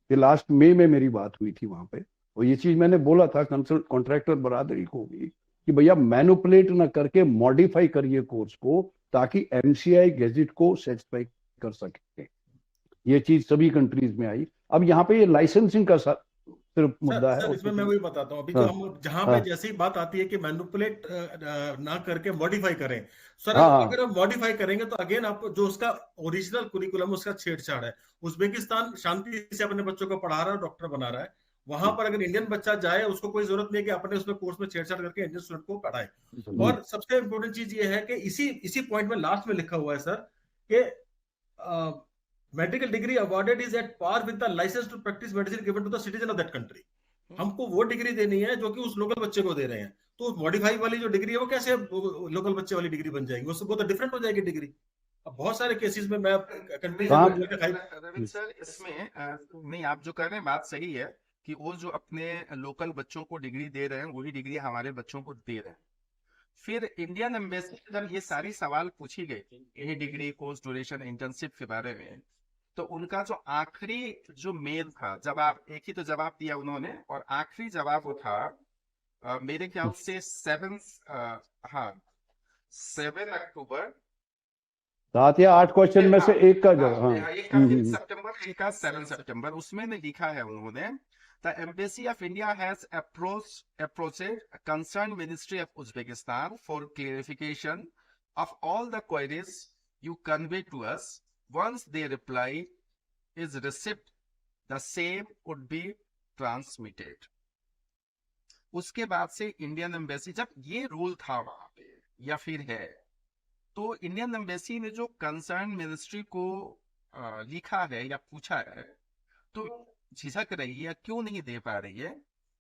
ये लास्ट मई में मेरी बात हुई थी वहां पे, और ये चीज मैंने बोला था कंसल्ट कॉन्ट्रैक्टर बरादरी को भी कि भैया मैनिपुलेट ना करके मॉडिफाई करिए कोर्स को, ताकि एमसीआई गेजेट को सेटिस्फाई कर सके। ये चीज सभी कंट्रीज में आई। अब यहाँ पे ये लाइसेंसिंग का सिर्फ सर मुद्दा है, सर और इसमें कुछ मैं नहीं। वही बताता हूँ। अभी जो हाँ हम जहां पे हाँ जैसे ही बात आती है कि मैनिपुलेट ना करके मॉडिफाई करें, सर हाँ अगर हाँ। हम मॉडिफाई करेंगे तो अगेन आपको जो उसका ओरिजिनल कुरिकुलम उसका छेड़छाड़ है। उज्बेकिस्तान शांति से अपने बच्चों को पढ़ा रहा है, डॉक्टर बना रहा है। वहां पर अगर इंडियन बच्चा जाए, उसको कोई जरूरत नहीं है कि अपने उसमें कोर्स में छेड़छाड़ करके इंडियन स्टूडेंट को पढ़ाए। हम्म, और सबसे इंपॉर्टेंट चीज ये है कि इसी इसी पॉइंट में लास्ट में लिखा हुआ है सर कि medical degree awarded is at par with the licence to practise medicine given to the citizen of that country. हमको वो डिग्री देनी है जो कि उस लोकल बच्चे को दे रहे हैं। तो मॉडिफाई वाली जो डिग्री है वो कैसे लोकल बच्चे वाली डिग्री बन जाएगी? वो तो डिफरेंट हो जाएगी डिग्री। अब बहुत सारे केसेस में मैं कंट्री से कहाँ? जो बोल के रविंद्र सर, इसमें नहीं, आप जो कह रहे हैं बात सही है कि वो जो अपने लोकल बच्चों को डिग्री दे रहे हैं वही डिग्री हमारे बच्चों को दे रहे हैं। फिर इंडियन एम्बेसी जब ये सारी सवाल पूछी गई थी, ये डिग्री, कोर्स ड्यूरेशन, इंटर्नशिप के बारे में, तो उनका जो आखिरी जो मेल था, जवाब एक ही तो जवाब दिया उन्होंने, और आखिरी जवाब वो था मेरे ख्याल से 7 अक्टूबर 7 या 8 क्वेश्चन में से एक का जवाब। हाँ एक का 8 सितंबर, एक का 7 सितंबर, उसमें ने लिखा है उन्होंने, the embassy of India has approached concern ministry of Uzbekistan for clarification of all the queries you convey to us. Once the reply is receipt, the same would be transmitted. उसके बाद से इंडियन एम्बेसी, जब ये rule था वहां पे या फिर है, तो इंडियन एम्बेसी ने जो कंसर्न मिनिस्ट्री को लिखा है या पूछा है, तो झिझक रही है, क्यों नहीं दे पा रही है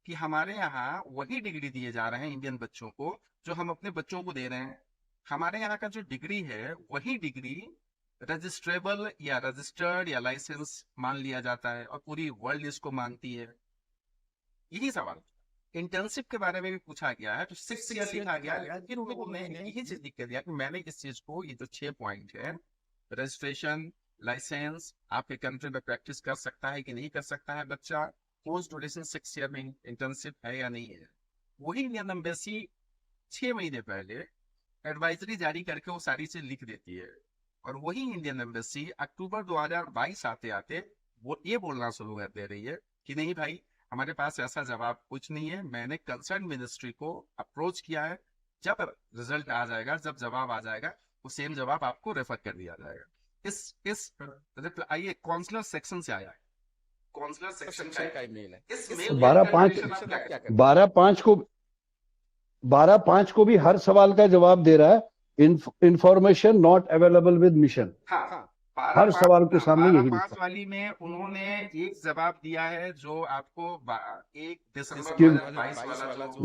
कि हमारे यहाँ वही डिग्री दिए जा रहे हैं इंडियन बच्चों को जो हम अपने बच्चों को दे रहे हैं। हमारे यहाँ का जो डिग्री है वही डिग्री रजिस्ट्रेबल या रजिस्टर्ड या लाइसेंस मान लिया जाता है और पूरी वर्ल्ड इसको मानती है? यही सवाल इंटर्नशिप के बारे में भी पूछा गया है। तो 6 ईयर लिखा गया है, लेकिन उन लोगों ने यही चीज लिख के दिया कि मैंने इस चीज को, ये जो 6 पॉइंट है, रजिस्ट्रेशन, लाइसेंस, आपके कंट्री में प्रैक्टिस कर सकता है कि नहीं कर सकता है बच्चा, पोस्ट ड्यूरेशन 6 ईयर में इंटर्नशिप है या नहीं है, वही इंडियन एम्बेसी 6 महीने पहले एडवाइजरी जारी करके वो सारी चीज लिख देती है। और वही इंडियन एम्बेसी अक्टूबर 2022 आते आते वो ये बोलना शुरू कर दे रही है कि नहीं भाई, हमारे पास ऐसा जवाब कुछ नहीं है, मैंने कंसर्न मिनिस्ट्री को अप्रोच किया है, जब रिजल्ट आ जाएगा, जब जवाब आ जाएगा, वो सेम जवाब आपको रेफर कर दिया जाएगा। इस आइए काउंसलर सेक्शन से आया है, काउंसलर सेक्शन का ईमेल है। इस मेल 12/5 को भी हर सवाल का जवाब दे रहा है, information not available with mission. हाँ, हर सवाल के सामने यही 12/5 वाली में उन्होंने एक जवाब दिया है जो आपको 1 दिसंबर कि- 2022 वाला जो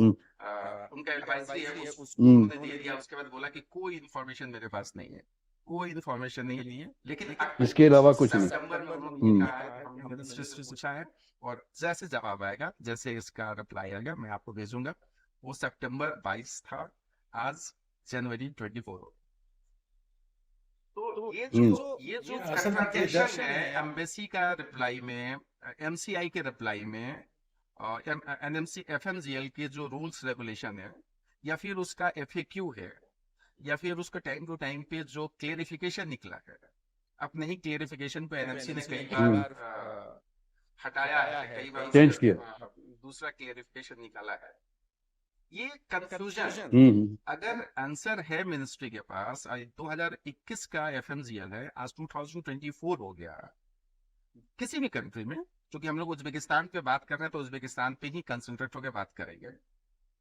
उनका एडवाइजरी है उसको उन्होंने दे दिया। उसके बाद बोला कि कोई इन्फॉर्मेशन मेरे पास नहीं है, कोई इन्फॉर्मेशन नहीं है, लेकिन इसके अलावा कुछ नहीं। सितंबर में उन्होंने कहा है, हमने मिनिस्ट्री से पूछा है, और जैसे जवाब आएगा, जैसे इसका रिप्लाई आएगा, मैं आपको भेजूंगा। वो सितंबर 22 था, आज जनवरी 24। तो ये जो कंट्राडिक्शन है एम्बेसी का रिप्लाई में, एमसीआई के रिप्लाई में, एनएमसी एफएमजीएल के जो रूल्स रेगुलेशन है, या फिर उसका एफएक्यू है, या फिर उसका टाइम टू टाइम पे जो क्लेरिफिकेशन निकला है, अपने ही क्लेरिफिकेशन पे एनएमसी ने कई बार हटाया है, कई बार चेंज किया, दूसरा क्लेरिफिकेशन निकाला है। ये कंफ्यूजन, अगर आंसर है मिनिस्ट्री के पास, 2021 का एफएमजीएल है, आज 2024 हो गया, किसी भी कंट्री में, क्योंकि हम लोग उज्बेकिस्तान पे बात कर रहे हैं तो उज्बेकिस्तान पे ही कंसंट्रेट होकर बात करेंगे।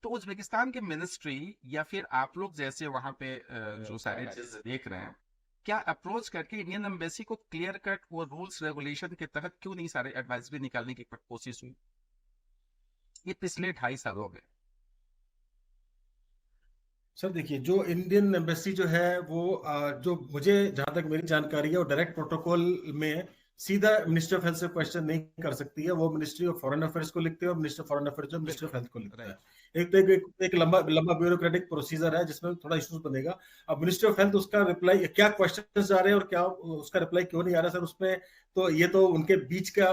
तो उज्बेकिस्तान के मिनिस्ट्री या फिर आप लोग जैसे वहां पे जो सारे चीज देख रहे हैं, क्या अप्रोच करके इंडियन एम्बेसी को क्लियर कट वो रूल्स रेगुलेशन के तहत क्यों नहीं सारे एडवाइजरी निकालने की कोशिश हुई? ये पिछले 2.5 साल हो गए। सर देखिए, जो इंडियन एम्बेसी जो है वो जो मुझे जहां तक मेरी जानकारी है, वो डायरेक्ट प्रोटोकॉल में सीधा मिनिस्टर ऑफ हेल्थ से क्वेश्चन नहीं कर सकती है। वो मिनिस्ट्री ऑफ फॉरेन अफेयर्स को लिखते हैं और मिनिस्टर फॉरेन अफेयर्स जो मिनिस्टर ऑफ हेल्थ को लिखता है। एक तो एक लंबा ब्यूरोक्रेटिक प्रोसीजर है जिसमें थोड़ा इश्यूज बनेगा। अब मिनिस्टर ऑफ हेल्थ उसका रिप्लाई, क्या क्वेश्चन जा रहे हैं और क्या उसका रिप्लाई क्यों नहीं आ रहा सर उसमें, तो ये तो उनके बीच का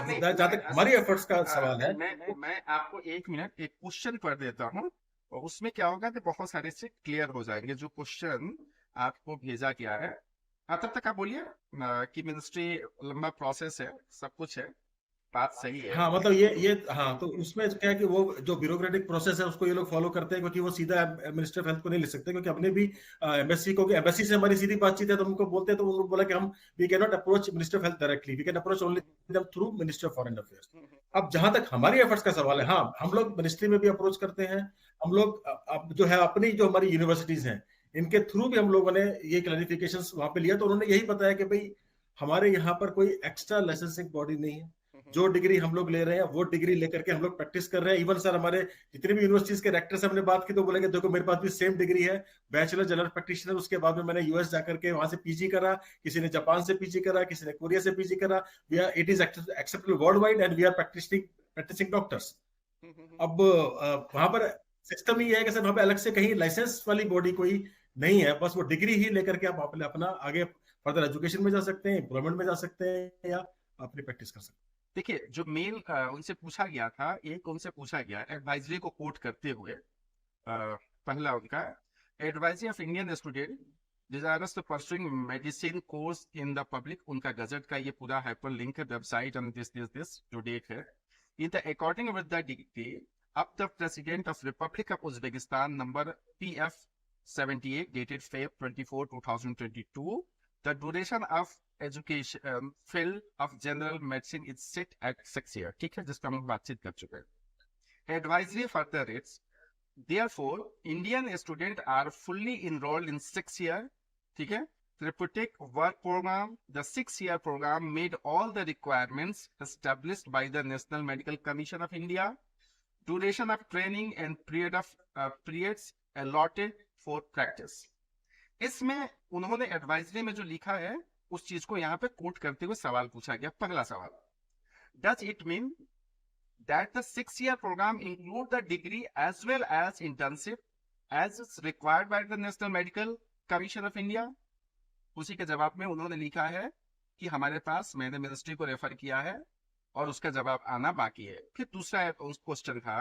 मुद्दा है। जहां तक हमारी एफर्ट्स का सवाल है, मैं आपको 1 मिनट एक क्वेश्चन पढ़ देता हूँ, और उसमें क्या होगा कि बहुत सारे से क्लियर हो जाएंगे। जो क्वेश्चन आपको भेजा गया है, तब तक आप बोलिए कि मिनिस्ट्री लंबा प्रोसेस है, सब कुछ है, बात सही है। हाँ मतलब ये हाँ, तो उसमें क्या है कि वो जो ब्यूरोक्रेटिक प्रोसेस है उसको ये लोग फॉलो करते हैं, क्योंकि वो सीधा मिनिस्टर ऑफ हेल्थ को नहीं लिख सकते। क्योंकि हमने भी एम्बेसी को, एम्बेसी से हमारी सीधी बातचीत है, तो उनको बोलते हैं, तो उनको बोला कि हम we can not approach minister of health directly, we can approach only them through minister of foreign affairs. अब जहां तक हमारी एफर्ट्स का सवाल है, हाँ हम लोग मिनिस्ट्री में भी अप्रोच करते हैं। हम लोग अब जो है अपनी जो हमारी यूनिवर्सिटीज हैं इनके थ्रू भी हम लोगों ने ये क्लैरिफिकेशंस वहां पे लिया, तो उन्होंने यही बताया कि भाई हमारे यहाँ पर कोई एक्स्ट्रा लाइसेंसिंग बॉडी नहीं है। जो डिग्री हम लोग ले रहे हैं वो डिग्री लेकर के हम लोग प्रैक्टिस कर रहे हैं। इवन सर हमारे जितने भी यूनिवर्सिटीज के रेक्टर से हमने बात की तो बोलेंगे देखो मेरे पास भी सेम डिग्री है, बैचलर जनरल प्रैक्टिशनर। उसके बाद में मैंने यूएस जाकर के वहां से पीजी करा, किसी ने जापान से पीजी करा, किसी ने कोरिया से पीजी करा। We are, it is acceptable world wide and we are practising doctors. अब वहां पर सिस्टम ही है कि सर वहां पे अलग से कहीं लाइसेंस वाली बॉडी कोई नहीं है, बस वो डिग्री ही लेकर के आप अपना आगे फर्दर एजुकेशन में जा सकते हैं, एम्प्लॉयमेंट में जा सकते हैं, या अपनी प्रैक्टिस कर सकते हैं। देखिए, जो मेल उनसे पूछा गया था, एक उनसे पूछा गया एडवाइजरी को कोट करते हुए, पहला उनका, advisory of Indian student desirous to pursuing medicine course in the public, उनका गजट का ये पूरा हाइपर लिंक है, वेबसाइट और दिस जो डेट है। In the according with the degree of the President of Republic of Uzbekistan number PF 78 dated Feb 24 2022, the duration of education field of general medicine is set at 6 years। ठीक है, जिसका हम बातचीत कर चुके हैं। Advisory further reads, therefore Indian students are fully enrolled in 6 year, ठीक है, therapeutic work program। The 6-year program made all the requirements established by the National Medical Commission of India। Duration of training and periods allotted for practice। इसमें उन्होंने advisory में जो लिखा है उस चीज को यहाँ पे कोट करते हुए सवाल पूछा गया। पहला सवाल, does it mean that the 6-year program include the degree as well as internship as is required by the National Medical Commission of India? उसी के जवाब में उन्होंने लिखा है कि हमारे पास, मैंने मिनिस्ट्री को रेफर किया है और उसका जवाब आना बाकी है। फिर दूसरा क्वेश्चन था,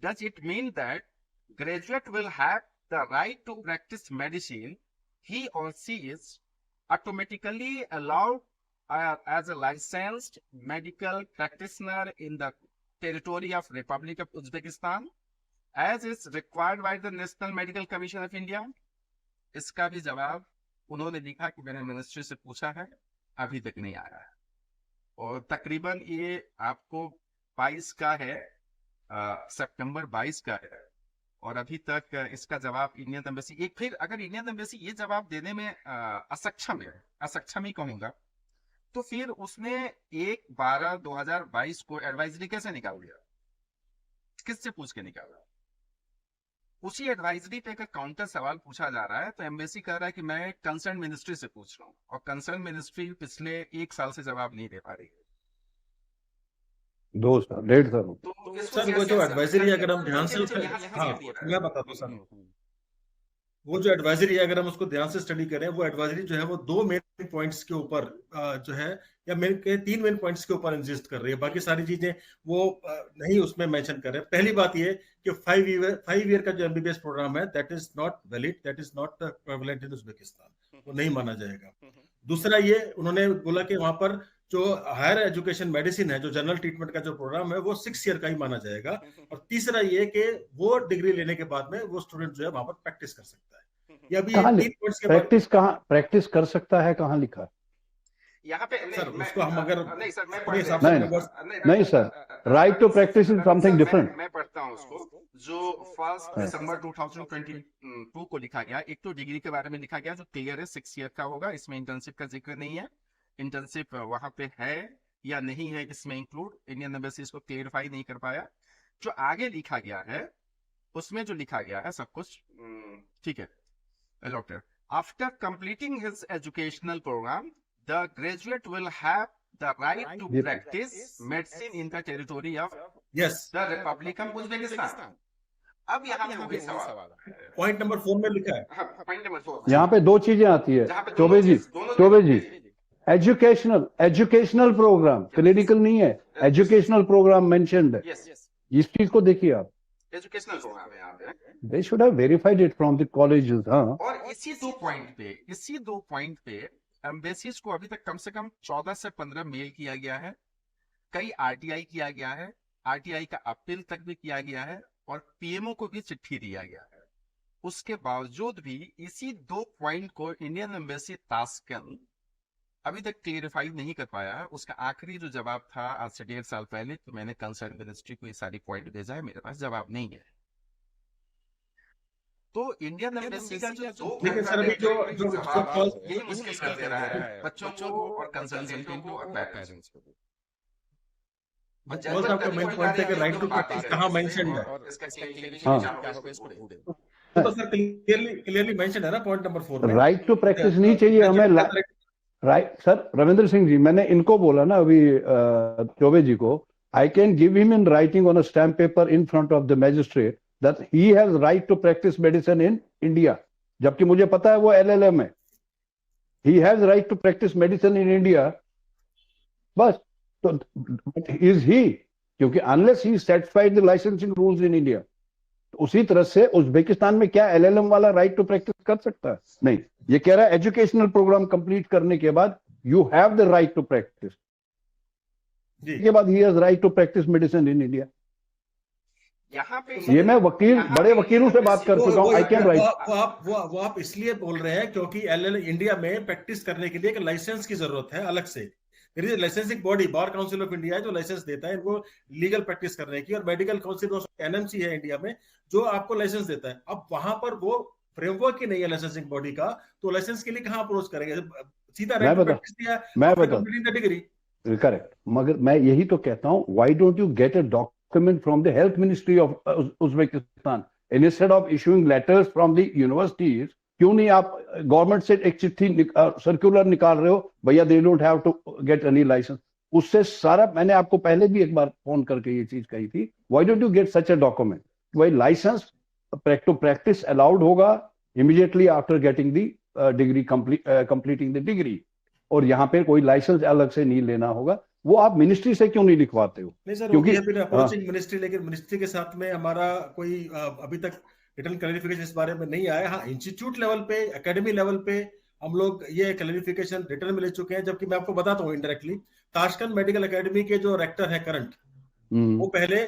does it mean that graduate will have the right to practise medicine he और she is automatically allowed as a licensed medical practitioner in the territory of Republic of Uzbekistan as is required by the National Medical Commission of India? इसका भी जवाब उन्होंने लिखा कि मैंने ministry से पूछा है, अभी तक नहीं आया है। और तकरीबन ये आपको 22 का है, सितंबर 22 का है, और अभी तक इसका जवाब इंडियन एम्बेसी, एक फिर अगर इंडियन एम्बेसी ये जवाब देने में असक्षम ही कहूंगा, तो फिर उसने 1/12/2022 को एडवाइजरी कैसे निकाल दिया, किससे पूछ के निकाला? उसी एडवाइजरी पे अगर काउंटर सवाल पूछा जा रहा है तो एम्बेसी कह रहा है कि मैं कंसर्न मिनिस्ट्री से पूछ रहा हूँ, और कंसर्न मिनिस्ट्री पिछले 1 साल से जवाब नहीं दे पा रही है। 2 साल 1.5 साल। तो सर वो जो एडवाइजरी अगर हम ध्यान से, हाँ मैं बताता हूँ सर, वो जो एडवाइजरी अगर हम उसको ध्यान से स्टडी करें, वो एडवाइजरी जो है वो 2 मेन पॉइंट्स के ऊपर जो है, या मेन के 3 मेन पॉइंट्स के ऊपर इंसिस्ट कर रही है, बाकी सारी चीजें वो नहीं उसमें मेंशन कर रहे हैं। पहली बात ये कि 5 ईयर का जो एमबीबीएस प्रोग्राम है, that is not valid, that is not prevalent in Uzbekistan, वो नहीं माना जाएगा। दूसरा ये उन्होंने बोला कि वहां पर जो हायर एजुकेशन मेडिसिन है, जो जनरल ट्रीटमेंट का जो प्रोग्राम है, वो 6 ईयर का ही माना जाएगा। और तीसरा ये कि वो डिग्री लेने के बाद में वो स्टूडेंट जो है वहां पर प्रैक्टिस कर सकता है। ये अभी 3 पॉइंट्स के बाद प्रैक्टिस कर सकता है, कहाँ लिखा है यहाँ पे? सर उसको हम अगर नहीं सर, नहीं sir, right to practice is something different. मैं पढ़ता हूँ उसको, जो 1 दिसंबर 2022 को लिखा गया। एक तो डिग्री के बारे में लिखा गया जो क्लियर है, 6 ईयर का होगा, इसमें इंटर्नशिप का जिक्र नहीं है। इंटर्नशिप वहां पे है या नहीं है इसमें इंक्लूड, इंडियन एम्बेसी इसको क्लियरिफाई नहीं कर पाया। जो आगे लिखा गया है उसमें जो लिखा गया है सब कुछ ठीक है। Doctor, after completing his educational programme the graduate will have the right to practise medicine in the territory of the republic of Uzbekistan. अब यहाँ पे हो गई सवाल, पॉइंट नंबर 4 में लिखा है, पॉइंट नंबर 4 यहाँ पे 2 चीजें आती है चौबे जी, एजुकेशनल प्रोग्राम, क्लिनिकल नहीं है, एजुकेशनल प्रोग्राम मेंशन्ड है। इस चीज को देखिए आप, एजुकेशनल प्रोग्राम है यहाँ पे, they should have verified it from the colleges। हाँ, और इसी दो पॉइंट पे एम्बेसीज को अभी तक कम से कम 14 से 15 मेल किया गया है, कई आरटीआई किया गया है, आरटीआई का अपील तक भी किया गया है, और पीएमओ को भी चिट्ठी दिया गया है। उसके बावजूद भी इसी 2 पॉइंट को इंडियन एम्बेसी ताशकंद अभी तक क्लियरिफाई नहीं कर पाया है। उसका आखिरी जो जवाब था आज से 1.5 साल पहले, तो मैंने कंसर्न मिनिस्ट्री को ये सारी पॉइंट भेजा है, मेरे पास जवाब नहीं है। तो इंडियन एम्बेसी का लेकिन सर अभी जो यही मुश्किल कर दे रहा है बच्चों को और कंसल्टेंटों को और पेरेंट्स को। बहुत आपका मेन पॉइंट है कि राइट टू प्रैक्टिस कहाँ मेंशन्ड है, तो सर क्लियरली मेंशन है ना पॉइंट नंबर 4 में। राइट टू प्रैक्टिस नहीं चाहिए हमें, राइट सर। रविंद्र सिंह जी, मैंने इनको बोला ना अभी चौबे जी को, I can give him in writing on a stamp paper in front of the magistrate that he has right to practice medicine in India, जबकि मुझे पता है वो LLM है। He has right to practice medicine in India, बस। तो is he, क्योंकि unless he satisfied the licensing rules in India, तो उसी तरह से उज्बेकिस्तान में क्या LLM वाला right to practice कर सकता है? नहीं, ये कह रहा है एजुकेशनल प्रोग्राम कंप्लीट करने के बाद you have the right to practice, के बाद he has right to practice medicine in India। यहाँ पे ये मैं वकील, बड़े वकीलों से बात कर चुका हूँ, आई कैन राइट। वो आप इसलिए बोल रहे हैं क्योंकि इंडिया में प्रैक्टिस करने के लिए एक लाइसेंस की जरूरत है अलग से। Licensing body bar council of India है जो लाइसेंस देता है इनको लीगल प्रैक्टिस करने की, और मेडिकल काउंसिल ऑफ एनएमसी है इंडिया में जो आपको लाइसेंस देता है। अब वहां पर वो फ्रेमवर्क ही नहीं है लाइसेंसिंग बॉडी का, तो लाइसेंस के लिए कहाँ अप्रोच करेंगे? सीधा राइट टू प्रैक्टिस दिया, मैं बता डिग्री करेक्ट। मगर मैं यही तो कहता हूँ, why don't you get a document from the health ministry of Uzbekistan, and instead of issuing letters from the universities क्यों नहीं आप गवर्नमेंट से एक चिट्ठी सर्कुलर निकाल रहे हो, भैया they don't have to get any licence? उससे सारा, मैंने आपको पहले भी एक बार फोन करके ये चीज कही थी, why don't you get such a document? भाई लाइसेंस टू प्रैक्टिस अलाउड होगा immediately after getting the degree, completing the degree, और यहाँ पे कोई लाइसेंस अलग से नहीं लेना होगा। वो आप मिनिस्ट्री से क्यों नहीं लिखवाते हो? नहीं सर, क्योंकि we have been approaching ministry, लेकिन मिनिस्ट्री के साथ में हमारा कोई अभी तक रिटर्न क्लैरिफिकेशन इस बारे में नहीं आया। हाँ, इंस्टीट्यूट लेवल पे, एकेडमी लेवल पे हम लोग ये क्लैरिफिकेशन रिटर्न में ले चुके हैं। जबकि मैं आपको बताता हूँ इंडायरेक्टली, ताशकंद मेडिकल एकेडमी के जो रेक्टर है करंट, वो पहले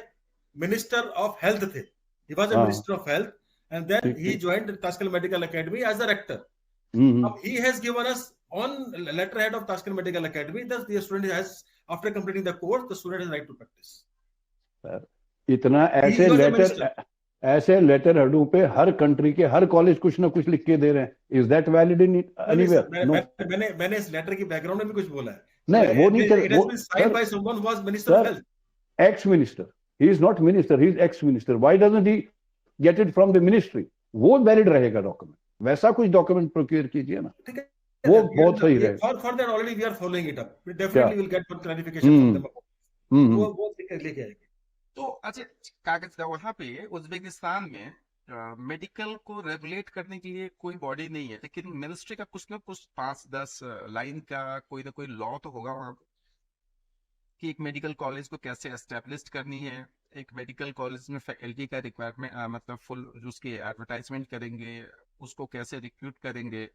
मिनिस्टर ऑफ हेल्थ थे। He was a minister of health and then he joined Tashkent medical academy as a rector. Now, he has given us on letterhead of Tashkent Medical Academy that the student has, after completing the course, the student has right to practice. Sir, इतना He was a minister. ऐसे letter हेडों पे हर country के हर college कुछ ना कुछ लिख के दे रहे हैं। Is that valid in anywhere? No. मैंने इस लेटर की बैकग्राउंड में भी कुछ बोला है। नहीं, वो नहीं It has been signed by someone who was minister of health. Ex minister, he is not minister, he is ex minister. Why doesn't he get it from the ministry? वो वैलिड रहेगा डॉक्यूमेंट। वैसा कुछ document procure कीजिए ना, ठीक है, वो बहुत सही रहेगा। For that already we are following it up. We definitely will get one clarification from them. वो लेके आएंगे। तो अच्छा, कागज का वहां पे उज्बेकिस्तान में मेडिकल को रेगुलेट करने के लिए कोई बॉडी नहीं है, लेकिन मिनिस्ट्री का कुछ ना कुछ 5-10 लाइन का कोई ना कोई लॉ तो होगा वहां पे कि एक मेडिकल कॉलेज को कैसे एस्टेब्लिश करनी है, एक मेडिकल कॉलेज में फैकल्टी का रिक्वायरमेंट, मतलब फुल उसकी एडवर्टाइजमेंट करेंगे, उसको कैसे रिक्रूट करेंगे,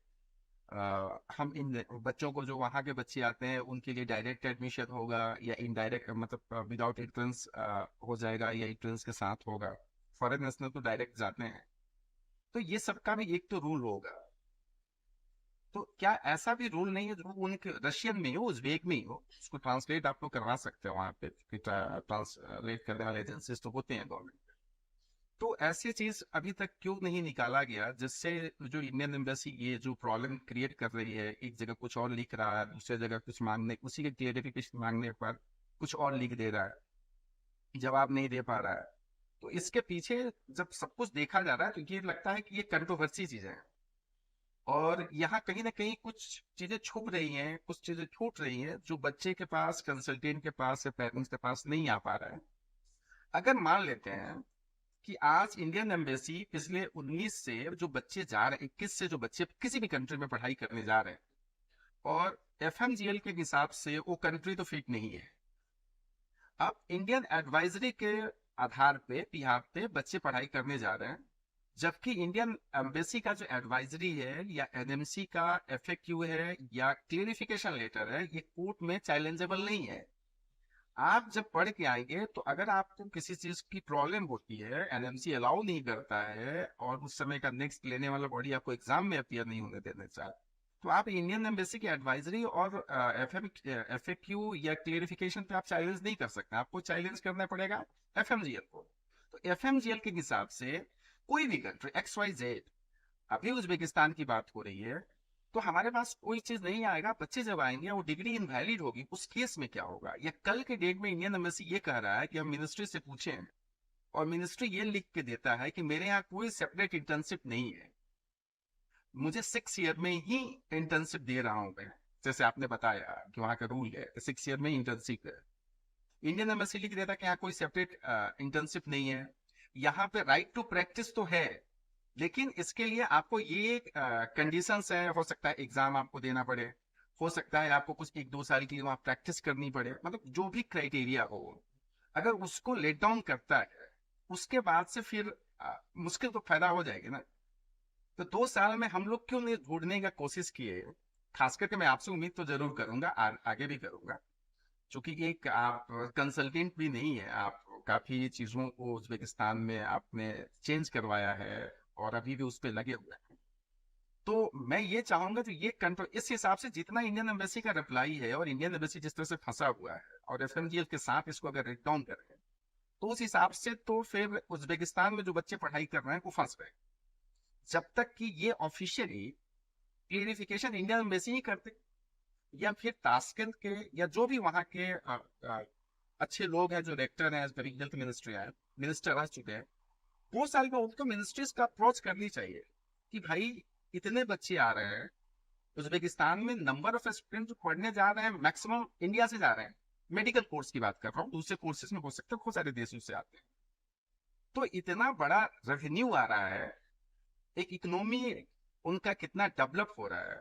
हम इन बच्चों को, जो वहाँ के बच्चे आते हैं उनके लिए डायरेक्ट एडमिशन होगा या इनडायरेक्ट, मतलब विदाउट एंट्रेंस हो जाएगा या एंट्रेंस के साथ होगा। फॉरेन नेशनल तो डायरेक्ट जाते हैं। तो ये सबका भी एक तो रूल होगा। तो क्या ऐसा भी रूल नहीं है जो उनके रशियन में हो, उज्बेक में हो, उसको ट्रांसलेट आप लोग करवा सकते हो वहाँ पे, ट्रांसलेट करने वाले एजेंसीज तो होते हैं गवर्नमेंट। तो ऐसी चीज अभी तक क्यों नहीं निकाला गया, जिससे जो इंडियन एम्बेसी ये जो प्रॉब्लम क्रिएट कर रही है, एक जगह कुछ और लिख रहा है, दूसरी जगह कुछ मांगने, उसी के क्लियरिफिकेशन मांगने पर कुछ और लिख दे रहा है, जवाब नहीं दे पा रहा है। तो इसके पीछे जब सब कुछ देखा जा रहा है तो ये लगता है कि ये कंट्रोवर्सी चीजें हैं, और यहाँ कहीं ना कहीं कुछ चीजें छुप रही हैं, कुछ चीजें छूट रही हैं जो बच्चे के पास, कंसल्टेंट के पास या पेरेंट्स के पास नहीं आ पा रहा है। अगर मान लेते हैं कि आज इंडियन एम्बेसी पिछले 19 से जो बच्चे जा रहे, 21 से जो बच्चे किसी भी कंट्री में पढ़ाई करने जा रहे हैं, और एफएमजीएल के हिसाब से वो कंट्री तो फिट नहीं है। अब इंडियन एडवाइजरी के आधार पे, बिहार पे बच्चे पढ़ाई करने जा रहे हैं, जबकि इंडियन एम्बेसी का जो एडवाइजरी है या एनएमसी का एफएक्यू है या क्लियरिफिकेशन लेटर है, ये कोर्ट में चैलेंजेबल नहीं है। आप जब पढ़ के आएंगे तो अगर आपको किसी चीज की प्रॉब्लम होती है, एनएमसी अलाउ नहीं करता है, और उस समय का नेक्स्ट लेने वाला बॉडी आपको एग्जाम में अपीयर नहीं होने देना चाहे, तो आप इंडियन एम्बेसी की एडवाइजरी और एफएक्यू या क्लियरिफिकेशन पे आप चैलेंज नहीं कर सकते। आपको चैलेंज करना पड़ेगा एफएमजीएल को। तो एफएमजीएल के हिसाब से कोई भी कंट्री XYZ, अभी उज्बेकिस्तान की बात हो रही है, तो हमारे पास कोई चीज नहीं आएगा। बच्चे जब आएंगे वो डिग्री इनवैलिड होगी, उस केस में क्या होगा? या कल के डेट में इंडियन एम्बेसी ये कह रहा है कि हम मिनिस्ट्री से पूछें, और मिनिस्ट्री ये लिख के देता है कि मेरे यहाँ कोई सेपरेट इंटर्नशिप नहीं है, मुझे 6 ईयर में ही इंटर्नशिप दे रहा हूं मैं, जैसे आपने बताया कि वहां का रूल है 6 ईयर में इंटर्नशिप है। इंडियन एम्बेसी लिख देता है कि यहाँ कोई सेपरेट इंटर्नशिप नहीं है। यहाँ पे राइट टू प्रैक्टिस तो है, लेकिन इसके लिए आपको ये कंडीशंस है, हो सकता है एग्जाम आपको देना पड़े, हो सकता है आपको कुछ 1-2 साल के लिए वहां प्रैक्टिस करनी पड़े, मतलब जो भी क्राइटेरिया हो, अगर उसको लेट डाउन करता है उसके बाद से फिर मुश्किल तो पैदा हो जाएगी ना। तो 2 साल में हम लोग क्यों नहीं ढूंढने का कोशिश किए? खास करके मैं आपसे उम्मीद तो जरूर करूंगा, आगे भी करूंगा, क्योंकि एक आप कंसल्टेंट भी नहीं है, आप काफी चीजों को उज्बेकिस्तान में आपने चेंज करवाया है और अभी भी उस पर लगे हुए हैं। तो मैं ये चाहूंगा कि ये कंट्रोल, इस हिसाब से जितना इंडियन एम्बेसी का रिप्लाई है, और इंडियन एम्बेसी जिस तरह से फंसा हुआ है, और एफएमजीएल के साथ इसको अगर रिट डाउन करें, तो उस हिसाब से तो फिर उज्बेकिस्तान में जो बच्चे पढ़ाई कर रहे हैं वो फंस रहे, जब तक कि ये ऑफिशियली क्लियरिफिकेशन इंडियन एम्बेसी ही करते, या फिर ताशकंद के या जो भी वहां के अच्छे लोग हैं जो रेक्टर हैं, हेल्थ मिनिस्टर रह चुके हैं, वो साल में उनको मिनिस्ट्रीज का अप्रोच करनी चाहिए कि भाई इतने बच्चे आ रहे हैं उज्बेकिस्तान में, नंबर ऑफ स्टूडेंट जो पढ़ने जा रहे हैं मैक्सिमम इंडिया से जा रहे हैं। मेडिकल कोर्स की बात कर रहा हूँ, दूसरे कोर्सेज में हो सकते हैं, बहुत सारे देशों से आते हैं। तो इतना बड़ा रेवेन्यू आ रहा है, एक इकोनॉमी उनका कितना डेवलप हो रहा है,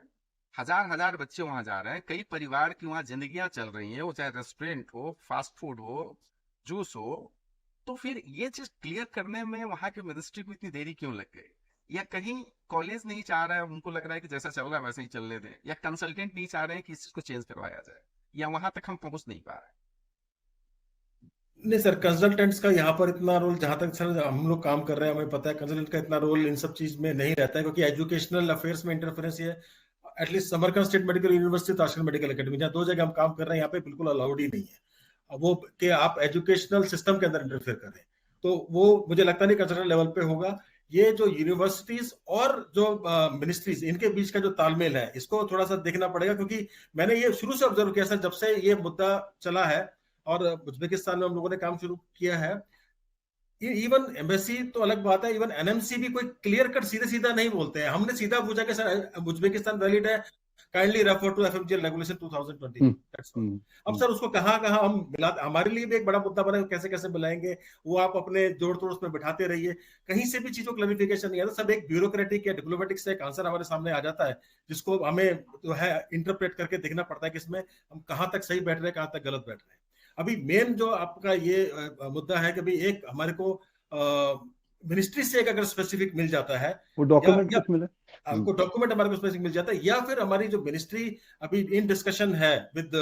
हजार हजार बच्चे वहां जा रहे हैं, कई परिवार की वहां जिंदगियां चल रही हैं, वो चाहे रेस्टोरेंट हो, फास्ट फूड हो, जूस हो। तो फिर ये चीज क्लियर करने में वहां के मिनिस्ट्री को इतनी देरी क्यों लग गई? या कहीं कॉलेज नहीं चाह रहा है, उनको लग रहा है कि जैसा चल रहा है वैसे ही चलने दें, या कंसल्टेंट नहीं चाह रहे हैं कि इस चीज को चेंज करवाया जाए, या वहां तक हम पहुंच नहीं पा रहे? नहीं सर, कंसल्टेंट्स का यहाँ पर इतना रोल, जहां तक सर हम लोग काम कर रहे हैं हमें पता है, कंसल्टेंट का इतना रोल इन सब चीज में नहीं रहता है, क्योंकि एजुकेशनल अफेयर्स में इंटरफेरेंस ये at least Samarkand state medical university, Tashkent medical academy, जहाँ 2 जगह हम काम कर रहे हैं, यहाँ पे बिल्कुल अलाउड ही नहीं है अब वो कि आप एजुकेशनल सिस्टम के अंदर इंटरफेयर करें। तो वो मुझे लगता नहीं कंसल्टेंट लेवल पे होगा। ये जो यूनिवर्सिटीज और जो मिनिस्ट्रीज, इनके बीच का जो तालमेल है, इसको थोड़ा सा देखना पड़ेगा, क्योंकि मैंने ये शुरू से ऑब्जर्व किया सर, जब से ये मुद्दा चला है और उज्बेकिस्तान में हम लोगों ने काम शुरू किया है, इवन एम्बेसी तो अलग बात है, इवन एनएमसी भी कोई क्लियर कट सीधे सीधा नहीं बोलते हैं। हमने सीधा पूछा कि सर उज्बेकिस्तान वैलिड है, kindly refer to FMGL regulation 2020। अब सर उसको कहाँ कहाँ हम मिला, हमारे लिए भी एक बड़ा मुद्दा बना, कैसे कैसे मिलाएंगे, वो आप अपने जोड़ तोड़ उसमें बिठाते रहिए, कहीं से भी चीजों क्लैरिफिकेशन नहीं आता, सब एक ब्यूरोक्रेटिक या डिप्लोमेटिक से एक आंसर हमारे सामने आ जाता है, जिसको हमें जो है इंटरप्रेट करके देखना पड़ता है कि इसमें हम कहाँ तक सही बैठ रहे हैं, कहाँ तक गलत बैठ रहे हैं। अभी मेन जो आपका ये मुद्दा है कि भाई एक हमारे को मिनिस्ट्री से एक अगर स्पेसिफिक मिल जाता है, वो डॉक्यूमेंट कुछ मिले, आपको डॉक्यूमेंट हमारे को स्पेसिफिक मिल जाता है, या फिर हमारी जो मिनिस्ट्री अभी इन डिस्कशन है विद